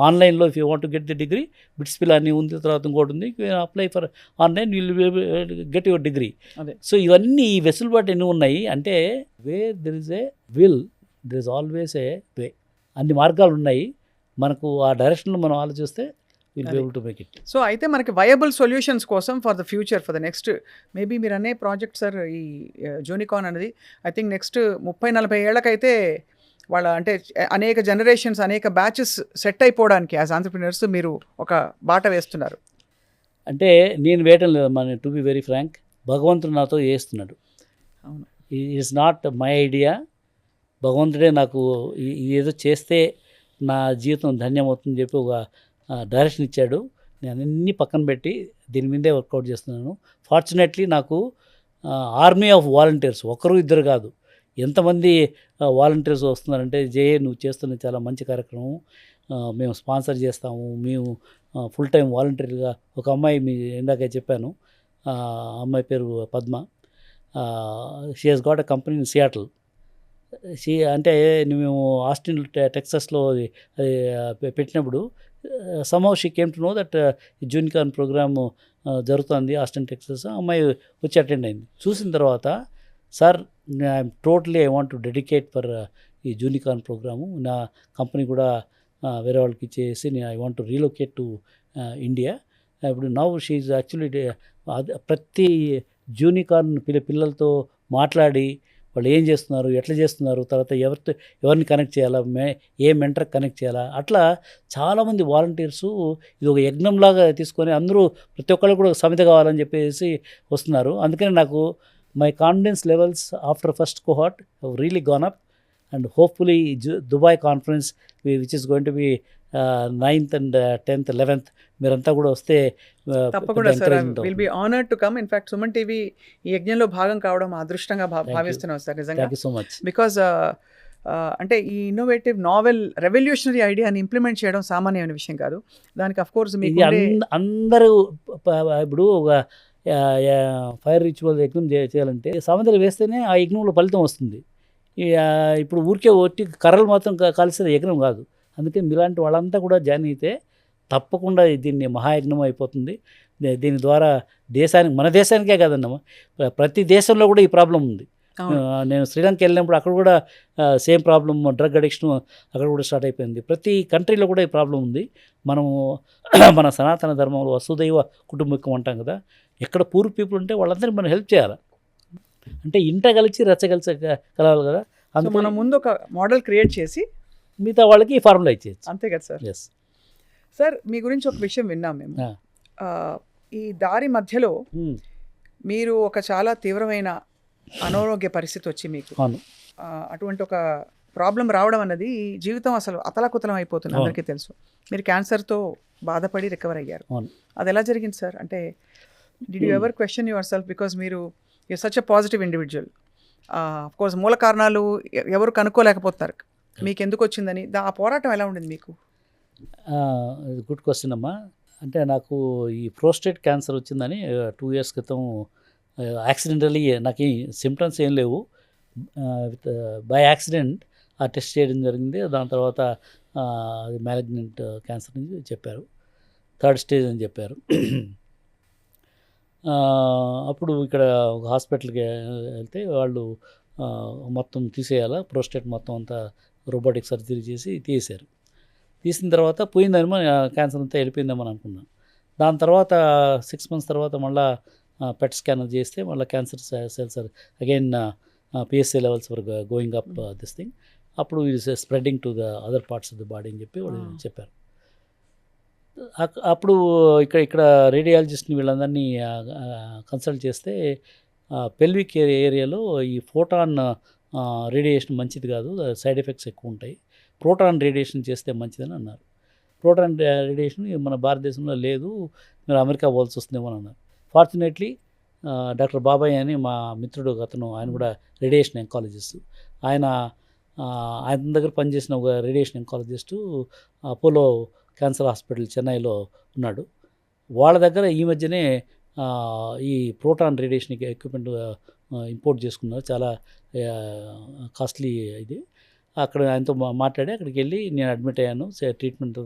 ఆన్లైన్లో if you want to get the degree, BITS Pilani ఉంది, తర్వాత ఇంకోటి ఉంది, apply for online, will get your degree. So ఇవన్నీ ఈ వెసులుబాటు ఎన్ని ఉన్నాయి అంటే, where there is a will there is always a way. అన్ని మార్గాలు ఉన్నాయి. మనకు ఆ డైరెక్షన్లో మనం ఆలోచిస్తే will be able to make it. So అయితే మనకి వయబుల్ సొల్యూషన్స్ కోసం for the future, for the next maybe మీరు అనే ప్రాజెక్ట్ సార్, ఈ జూనికాన్ అనేది ఐ థింక్ నెక్స్ట్ 30-40 ఏళ్ళకైతే వాళ్ళ అంటే అనేక జనరేషన్స్, అనేక బ్యాచెస్ సెట్ అయిపోవడానికి యాజ్ ఆంటర్‌ప్రెన్యూర్స్ మీరు ఒక బాట వేస్తున్నారు. అంటే నేను వేయటం లేదు, మన టు బి వెరీ ఫ్రాంక్, భగవంతుడు నాతో చేస్తున్నాడు. అవును, ఈజ్ నాట్ మై ఐడియా. భగవంతుడే నాకు ఏదో చేస్తే నా జీవితం ధన్యమవుతుందని చెప్పి ఒక డైరెక్షన్ ఇచ్చాడు. నేను అన్నీ పక్కన పెట్టి దీని మీదే వర్కౌట్ చేస్తున్నాను. ఫార్చునేట్లీ నాకు ఆర్మీ ఆఫ్ వాలంటీర్స్, ఒకరు ఇద్దరు కాదు, ఎంతమంది వాలంటీర్స్ వస్తున్నారంటే, నువ్వు చేస్తున్న చాలా మంచి కార్యక్రమం, మేము స్పాన్సర్ చేస్తాము, మేము ఫుల్ టైం వాలంటీర్గా. ఒక అమ్మాయి ఇందాక చెప్పాను, అమ్మాయి పేరు Padma. She has got a company in Seattle. అంటే మేము ఆస్టిన్ టెక్సస్లో పెట్టినప్పుడు somehow she came to know that Junicon program జరుగుతుంది ఆస్టిన్ టెక్సస్. అమ్మాయి వచ్చి అటెండ్ అయింది. చూసిన తర్వాత, sir I want to dedicate for ఈ జూనికాన్ ప్రోగ్రాము, నా కంపెనీ కూడా వేరే వాళ్ళకి ఇచ్చేసి I want to relocate to India. ఇప్పుడు నౌ షీ ఈజ్ యాక్చువల్లీ ప్రతి జూనికాన్ పిల్లలతో మాట్లాడి వాళ్ళు ఏం చేస్తున్నారు, ఎట్లా చేస్తున్నారు, తర్వాత ఎవరిని కనెక్ట్ చేయాలా, ఏ మెంటర్ కనెక్ట్ చేయాలా, అట్లా చాలామంది వాలంటీర్సు ఇది ఒక యజ్ఞంలాగా తీసుకొని అందరూ ప్రతి ఒక్కళ్ళు కూడా సమిత కావాలని చెప్పేసి వస్తున్నారు. అందుకని నాకు my confidence levels after first cohort have really gone up. And hopefully Dubai conference which is going to be 9th and 10th 11th మీరంతా కూడా వస్తే తప్పకుండా sir, will be honoured to come. In fact Suman TV ఈ యజ్ఞంలో భాగం కావడం అదృష్టంగా భావిస్తున్నాం సార్ నిజంగా. Thank you so much. Because అంటే ఈ ఇన్నోవేటివ్ నావెల్ రెవల్యూషనరీ ఐడియాని ఇంప్లిమెంట్ చేయడం సామాన్యమైన విషయం కాదు. దానికి అఫ్ కోర్స్ మీకు అందరూ ఇప్పుడు ఒక ఫైర్ రిచువల్ యజ్ఞం చేయాలంటే సముద్రం వేస్తేనే ఆ యజ్ఞంలో ఫలితం వస్తుంది. ఇప్పుడు ఊరికే ఒట్టి కర్రలు మాత్రం కలిసేది యజ్ఞం కాదు. అందుకే మీలాంటి వాళ్ళంతా కూడా జాయిన్ అయితే తప్పకుండా దీన్ని మహాయజ్ఞం అయిపోతుంది. దీని ద్వారా మన దేశానికే కాదన్నమా, ప్రతి దేశంలో కూడా ఈ ప్రాబ్లం ఉంది. అవును. నేను శ్రీలంక వెళ్ళినప్పుడు అక్కడ కూడా సేమ్ ప్రాబ్లమ్, డ్రగ్ అడిక్షన్ అక్కడ కూడా స్టార్ట్ అయిపోయింది. ప్రతి కంట్రీలో కూడా ఈ ప్రాబ్లం ఉంది. మనము మన సనాతన ధర్మంలో వసుదైవ కుటుంబకం అంటాం కదా, ఎక్కడ పూర్ పీపుల్ ఉంటే వాళ్ళందరినీ మనం హెల్ప్ చేయాలి. అంటే ఇంట కలిసి రచ్చగలిసి కలవాలి కదా, సో మనం అందుకని ముందు ఒక మోడల్ క్రియేట్ చేసి మిగతా వాళ్ళకి ఈ ఫార్ములా ఇచ్చేయచ్చు. అంతే కదా సార్. ఎస్. సార్ మీ గురించి ఒక విషయం విన్నాం మేము. ఆ, ఈ దారి మధ్యలో మీరు ఒక చాలా తీవ్రమైన అనారోగ్య పరిస్థితి వచ్చి మీకు అవును. అటువంటి ఒక ప్రాబ్లం రావడం అన్నది జీవితం అసలు అతలాకుతలం అయిపోతుంది, అందరికీ తెలుసు. మీరు క్యాన్సర్తో బాధపడి రికవర్ అయ్యారు. అవును. అది ఎలా జరిగింది సార్? అంటే did you ever question yourself, because మీరు you such a positive individual. Course మూల కారణాలు ఎవరు కనుక్కోలేకపోతారు, మీకు ఎందుకు వచ్చిందని. ఆ పోరాటం ఎలా ఉండింది మీకు? గుడ్ క్వశ్చన్ అమ్మా. అంటే నాకు ఈ ప్రోస్టేట్ క్యాన్సర్ వచ్చిందని 2 years క్రితం యాక్సిడెంటలీ, నాకు ఈ సిమ్టమ్స్ ఏం లేవు, బై యాక్సిడెంట్ ఆ టెస్ట్ చేయడం జరిగింది. దాని తర్వాత అది మ్యాలిగ్నెంట్ క్యాన్సర్ అని చెప్పారు, 3rd stage అని చెప్పారు. అప్పుడు ఇక్కడ ఒక హాస్పిటల్కి వెళ్తే వాళ్ళు మొత్తం తీసేయాలా, ప్రోస్టేట్ మొత్తం అంతా రోబోటిక్ సర్జరీ చేసి తీసేశారు. తీసిన తర్వాత పోయిందేమో, క్యాన్సర్ అంతా వెళ్ళిపోయిందేమో అనుకున్నాను. దాని తర్వాత 6 months తర్వాత మళ్ళీ పెట్ స్కానర్ చేస్తే మళ్ళీ cancer cells again PSA levels were going up this thing. అప్పుడు it's spreading to the other parts of the body అని చెప్పి వాళ్ళు చెప్పారు. అప్పుడు ఇక్కడ రేడియాలజిస్ట్ని వీళ్ళందరినీ కన్సల్ట్ చేస్తే పెల్విక్ ఏరియాలో ఈ ఫోటాన్ రేడియేషన్ మంచిది కాదు, సైడ్ ఎఫెక్ట్స్ ఎక్కువ ఉంటాయి, ప్రోటాన్ రేడియేషన్ చేస్తే మంచిదని అన్నారు. ప్రోటాన్ రేడియేషన్ మన భారతదేశంలో లేదు, మీరు అమెరికా పోవాల్సి వస్తుందేమో అని అన్నారు. ఫార్చునేట్లీ డాక్టర్ బాబాయ్ అని మా మిత్రుడు అతను, ఆయన కూడా రేడియేషన్ ఎంకాలజిస్ట్. ఆయన దగ్గర పనిచేసిన ఒక రేడియేషన్ ఎంకాలజిస్టు అపోలో క్యాన్సర్ హాస్పిటల్ చెన్నైలో ఉన్నాడు. వాళ్ళ దగ్గర ఈ మధ్యనే ఈ ప్రోటాన్ రేడియేషన్ ఎక్విప్మెంట్ ఇంపోర్ట్ చేసుకున్నారు, చాలా కాస్ట్లీ ఇది. అక్కడ ఆయనతో మాట్లాడి అక్కడికి వెళ్ళి నేను అడ్మిట్ అయ్యాను, ట్రీట్మెంట్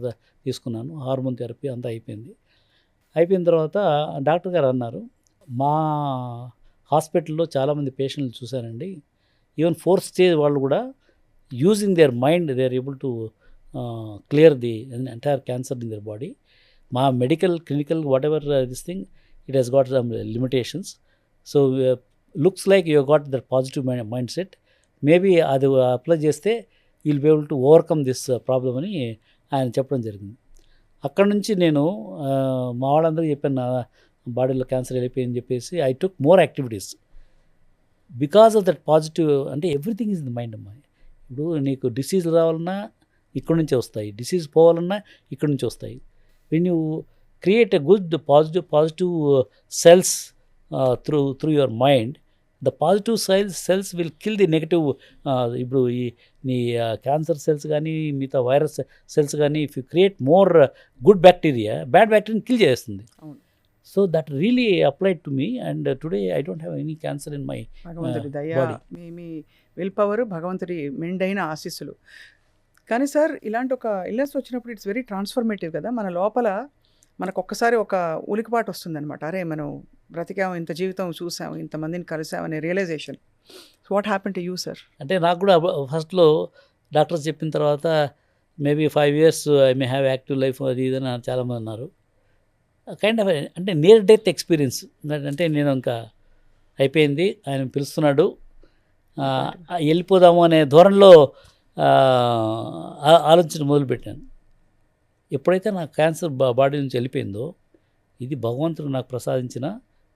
తీసుకున్నాను, హార్మోన్ థెరపీ అంతా అయిపోయింది. అయిపోయిన తర్వాత డాక్టర్ గారు అన్నారు, మా హాస్పిటల్లో చాలామంది పేషెంట్లు చూశానండి, ఈవెన్ 4th stage వాళ్ళు కూడా using their mind they are able to clear the entire cancer in their body. మా medical clinical whatever this thing it has got some limitations. So looks like you got that positive mindset, maybe అది apply చేస్తే will be able to overcome this problem అని ఆయన చెప్పడం జరిగింది. అక్కడ నుంచి నేను మా వాళ్ళందరికీ చెప్పాను, నా బాడీలో క్యాన్సర్ వెళ్ళిపోయిందని చెప్పేసి I took more activities because of that positive. అంటే ఎవ్రీథింగ్ ఈజ్ ద మైండ్ అమ్మా. ఇప్పుడు నీకు డిసీజ్ రావాలన్నా ఇక్కడి నుంచే వస్తాయి, డిసీజ్ పోవాలన్నా ఇక్కడి నుంచి వస్తాయి. When you create a good positive cells through your mind, the positive cells will kill the negative. ఇప్పుడు ఈ నీ క్యాన్సర్ సెల్స్ కానీ మిగతా వైరస్ సెల్స్ కానీ if you create more good bacteria, bad బ్యాక్టీరియాని కిల్ చేస్తుంది. So that really applied to me and today I don't have any cancer in my భగవంతుడి దయ, మీ విల్ పవర్, భగవంతుడి మెండైన ఆశీస్సులు. కానీ సార్ ఇలాంటి ఒక ఇల్నెస్ వచ్చినప్పుడు ఇట్స్ వెరీ ట్రాన్స్ఫర్మేటివ్ కదా, మన లోపల మనకు ఒక్కసారి ఒక ఉలికిపాటు వస్తుందన్నమాట. అరే మనం బ్రతికాము, ఇంత జీవితం చూసాము, ఇంతమందిని కలిసాము అనే realisation. So what happen to you sir? అంటే నాకు కూడా ఫస్ట్లో డాక్టర్స్ చెప్పిన తర్వాత maybe 5 years I may have active life అది ఇదని చాలామంది అన్నారు. కైండ్ ఆఫ్ అంటే నియర్ డెత్ ఎక్స్పీరియన్స్. అంటే నేను ఇంకా అయిపోయింది, ఆయన పిలుస్తున్నాడు, వెళ్ళిపోదాము అనే ధోరణిలో ఆలోచన మొదలుపెట్టాను. ఎప్పుడైతే నాకు క్యాన్సర్ బాడీ నుంచి వెళ్ళిపోయిందో, ఇది భగవంతుడు నాకు ప్రసాదించిన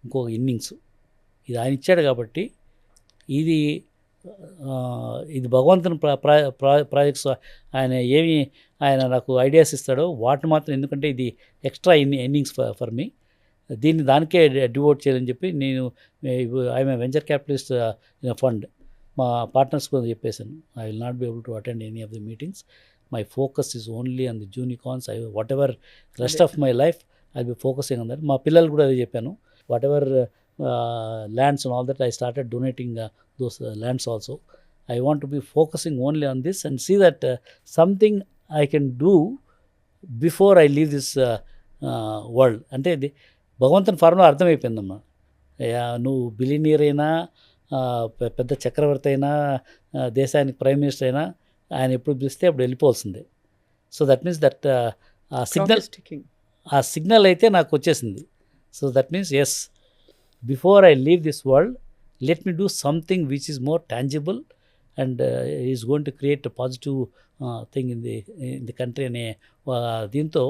ఇంకొక ఇన్నింగ్స్, ఇది ఆయన ఇచ్చాడు కాబట్టి ఇది భగవంతుని ప్రాజెక్ట్స్. ఆయన నాకు ఐడియాస్ ఇస్తాడో వాటిని మాత్రం, ఎందుకంటే ఇది ఎక్స్ట్రా ఇన్నింగ్స్ ఫర్ మీ, దీన్ని దానికే డివోట్ చేయాలని చెప్పి నేను I'm venture capitalist in fund మా పార్ట్నర్స్ కూడా చెప్పేశాను, I will not be able to attend any of the meetings, my focus is only on the Junicons, whatever rest of my life I be focusing on that. మా పిల్లలు కూడా అదే చెప్పాను, whatever lands and all that I started donating those lands also. I want to be focusing only on this and see that something I can do before I leave this world. అంటే ఇది భగవంతుని formula అర్థమైపోయిందమ్మా. నువ్వు billionaire అయినా పెద్ద చక్రవర్తి అయినా దేశానికి prime minister అయినా ఆయన ఎప్పుడు పిలిస్తే అప్పుడు వెళ్ళిపోవాల్సిందే. సో దట్ మీన్స్ దట్ ఆ సిగ్నల్ అయితే నాకు వచ్చేసింది. So that means yes, before I leave this world let me do something which is more tangible and is going to create positive thing in the country అనే దీంతో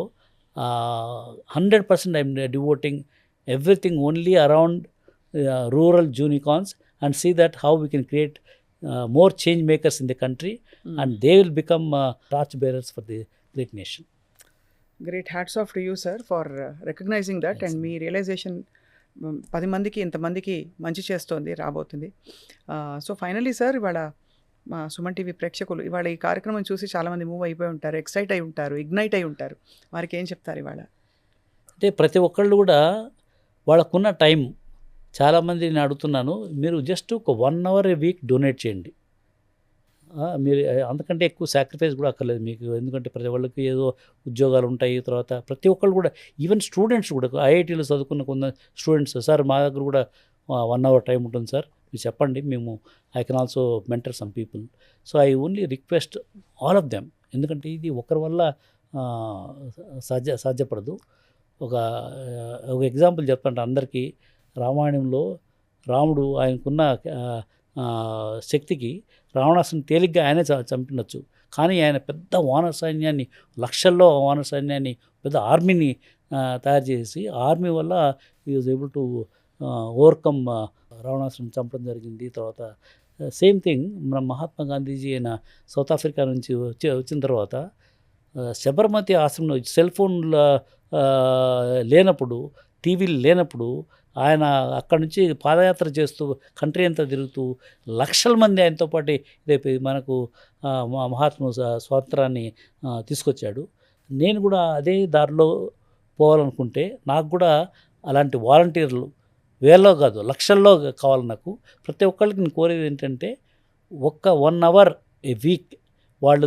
100% I'm devoting everything only around rural unicorns and see that how we can create more change makers in the country and they will become torch bearers for the great nation. Great, hats off to you sir for recognizing that. Yes, and మీ realisation 10 మందికి ఇంతమందికి మంచి చేస్తోంది, రాబోతుంది. So finally sir, ఇవాళ మా Suman TV ప్రేక్షకులు ఇవాళ ఈ కార్యక్రమం చూసి చాలామంది మూవ్ అయిపోయి ఉంటారు, ఎక్సైట్ అయి ఉంటారు, ఇగ్నైట్ అయి ఉంటారు. వారికి ఏం చెప్తారు ఇవాళ? అంటే ప్రతి ఒక్కళ్ళు కూడా వాళ్ళకున్న టైం, చాలామంది నేను అడుగుతున్నాను, మీరు జస్ట్ ఒక 1 hour a week డొనేట్ చేయండి. మీరు అంతకంటే ఎక్కువ సాక్రిఫైస్ కూడా అక్కర్లేదు మీకు. ఎందుకంటే ప్రతి వాళ్ళకి ఏదో ఉద్యోగాలు ఉంటాయి. తర్వాత ప్రతి ఒక్కళ్ళు కూడా, ఈవెన్ స్టూడెంట్స్ కూడా, ఐఐటీలో చదువుకున్న కొంత స్టూడెంట్స్, సార్ మా దగ్గర కూడా 1 hour టైం ఉంటుంది సార్, మీరు చెప్పండి, మేము I can also mentor some people. So I only request all of them. ఎందుకంటే ఇది ఒకరి వల్ల సాధ్యపడదు. ఒక ఎగ్జాంపుల్ చెప్తాంటే అందరికీ, రామాయణంలో రాముడు ఆయనకున్న శక్తికి రావణాసుని తేలిగ్గా ఆయనే చంపినచ్చు. కానీ ఆయన పెద్ద వానర సైన్యాన్ని, లక్షల్లో వానర సైన్యాన్ని, పెద్ద ఆర్మీని తయారు చేసి, ఆర్మీ వల్ల ఈ వాజ్ ఏబుల్ టు ఓవర్కమ్ రావణాసుని చంపడం జరిగింది. తర్వాత సేమ్ థింగ్ మన మహాత్మా గాంధీజీ అయిన సౌత్ ఆఫ్రికా నుంచి వచ్చిన తర్వాత శబర్మతి ఆశ్రమంలో సెల్ ఫోన్ల లేనప్పుడు, టీవీలు లేనప్పుడు ఆయన అక్కడి నుంచి పాదయాత్ర చేస్తూ కంట్రీ అంతా తిరుగుతూ లక్షల మంది ఆయనతో పాటు ఇదైపోయి మనకు మహాత్మ స్వాతంత్రాన్ని తీసుకొచ్చాడు. నేను కూడా అదే దారిలో పోవాలనుకుంటే నాకు కూడా అలాంటి వాలంటీర్లు వేల్లో కాదు లక్షల్లో కావాలి నాకు. ప్రతి ఒక్కరికి నేను కోరేది ఏంటంటే, ఒక్క 1 hour a week వాళ్ళు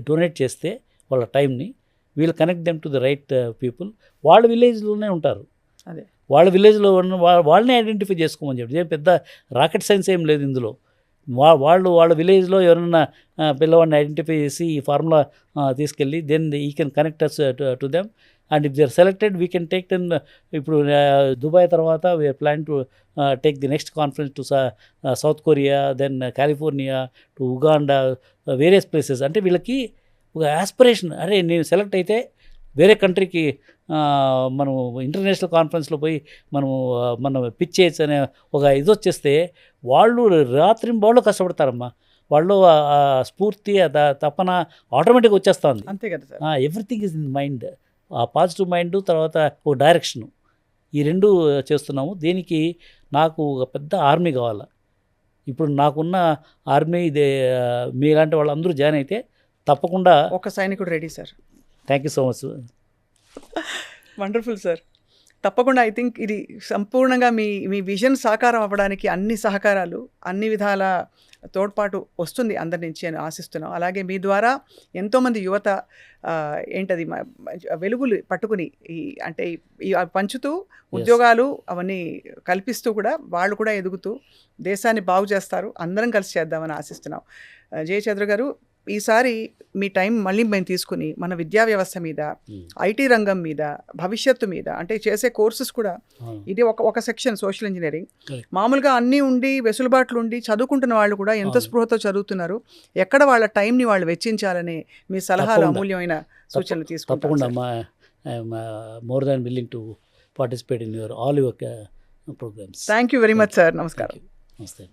డొనేట్ చేస్తే వాళ్ళ టైంని, వీళ్ళు connect them to the right people. వాళ్ళ విలేజ్లోనే ఉంటారు, అదే వాళ్ళ విలేజ్లో ఉన్న వాళ్ళని ఐడెంటిఫై చేసుకోమని చెప్పి, ఏం పెద్ద రాకెట్ సైన్స్ ఏం లేదు ఇందులో. వాళ్ళ విలేజ్లో ఎవరన్నా పిల్లవాడిని ఐడెంటిఫై చేసి ఈ ఫార్ములా తీసుకెళ్ళి దెన్ ఈ can connect us to them and if they are selected we can take them. ఇప్పుడు దుబాయ్ తర్వాత we're plan to take the next conference to South Korea, then California, to Uganda, various places. అంటే వీళ్ళకి ఒక aspiration, అరే నేను select అయితే వేరే కంట్రీకి మనం ఇంటర్నేషనల్ కాన్ఫరెన్స్లో పోయి మనం పిచ్ చేయొచ్చు అనే ఒక ఇది వచ్చేస్తే వాళ్ళు రాత్రింబవళ్ళు కష్టపడతారమ్మా. వాళ్ళు స్ఫూర్తి, తపన ఆటోమేటిక్గా వచ్చేస్తుంది. అంతే కదా sir. Everything is in mind. ఆ పాజిటివ్ మైండ్, తర్వాత ఒక డైరెక్షను, ఈ రెండు చేస్తున్నాము. దీనికి నాకు ఒక పెద్ద ఆర్మీ కావాలి. ఇప్పుడు నాకున్న ఆర్మీ ఇదే. మీలాంటి వాళ్ళందరూ జాయిన్ అయితే తప్పకుండా ఒక సైనికుడు ready sir. Thank you so much. Wonderful sir. తప్పకుండా ఐ థింక్ ఇది సంపూర్ణంగా మీ విజన్ సాకారం అవ్వడానికి అన్ని సహకారాలు, అన్ని విధాల తోడ్పాటు వస్తుంది అందరి నుంచి అని ఆశిస్తున్నాం. అలాగే మీ ద్వారా ఎంతోమంది యువత ఏంటది వెలుగులు పట్టుకుని అంటే పంచుతూ ఉద్యోగాలు అవన్నీ కల్పిస్తూ కూడా వాళ్ళు కూడా ఎదుగుతూ దేశాన్ని బాగు చేస్తారు. అందరం కలిసి చేద్దామని ఆశిస్తున్నాం. జయచంద్ర గారు, ఈసారి మీ టైం మళ్ళీ మేము తీసుకుని మన విద్యా వ్యవస్థ మీద, ఐటీ రంగం మీద, భవిష్యత్తు మీద, అంటే చేసే కోర్సెస్ కూడా, ఇది ఒక సెక్షన్ సోషల్ ఇంజనీరింగ్. మామూలుగా అన్నీ ఉండి వెసులుబాట్లు ఉండి చదువుకుంటున్న వాళ్ళు కూడా ఎంత స్పృహతో చదువుతున్నారు, ఎక్కడ వాళ్ళ టైంని వాళ్ళు వెచ్చించాలనే మీ సలహాలు, అమూల్యమైన సూచనలు తీసుకుంటాం. తప్పకుండా more than willing to participate in your all your programmes. Thank you very much sir. నమస్కారం. నమస్తే.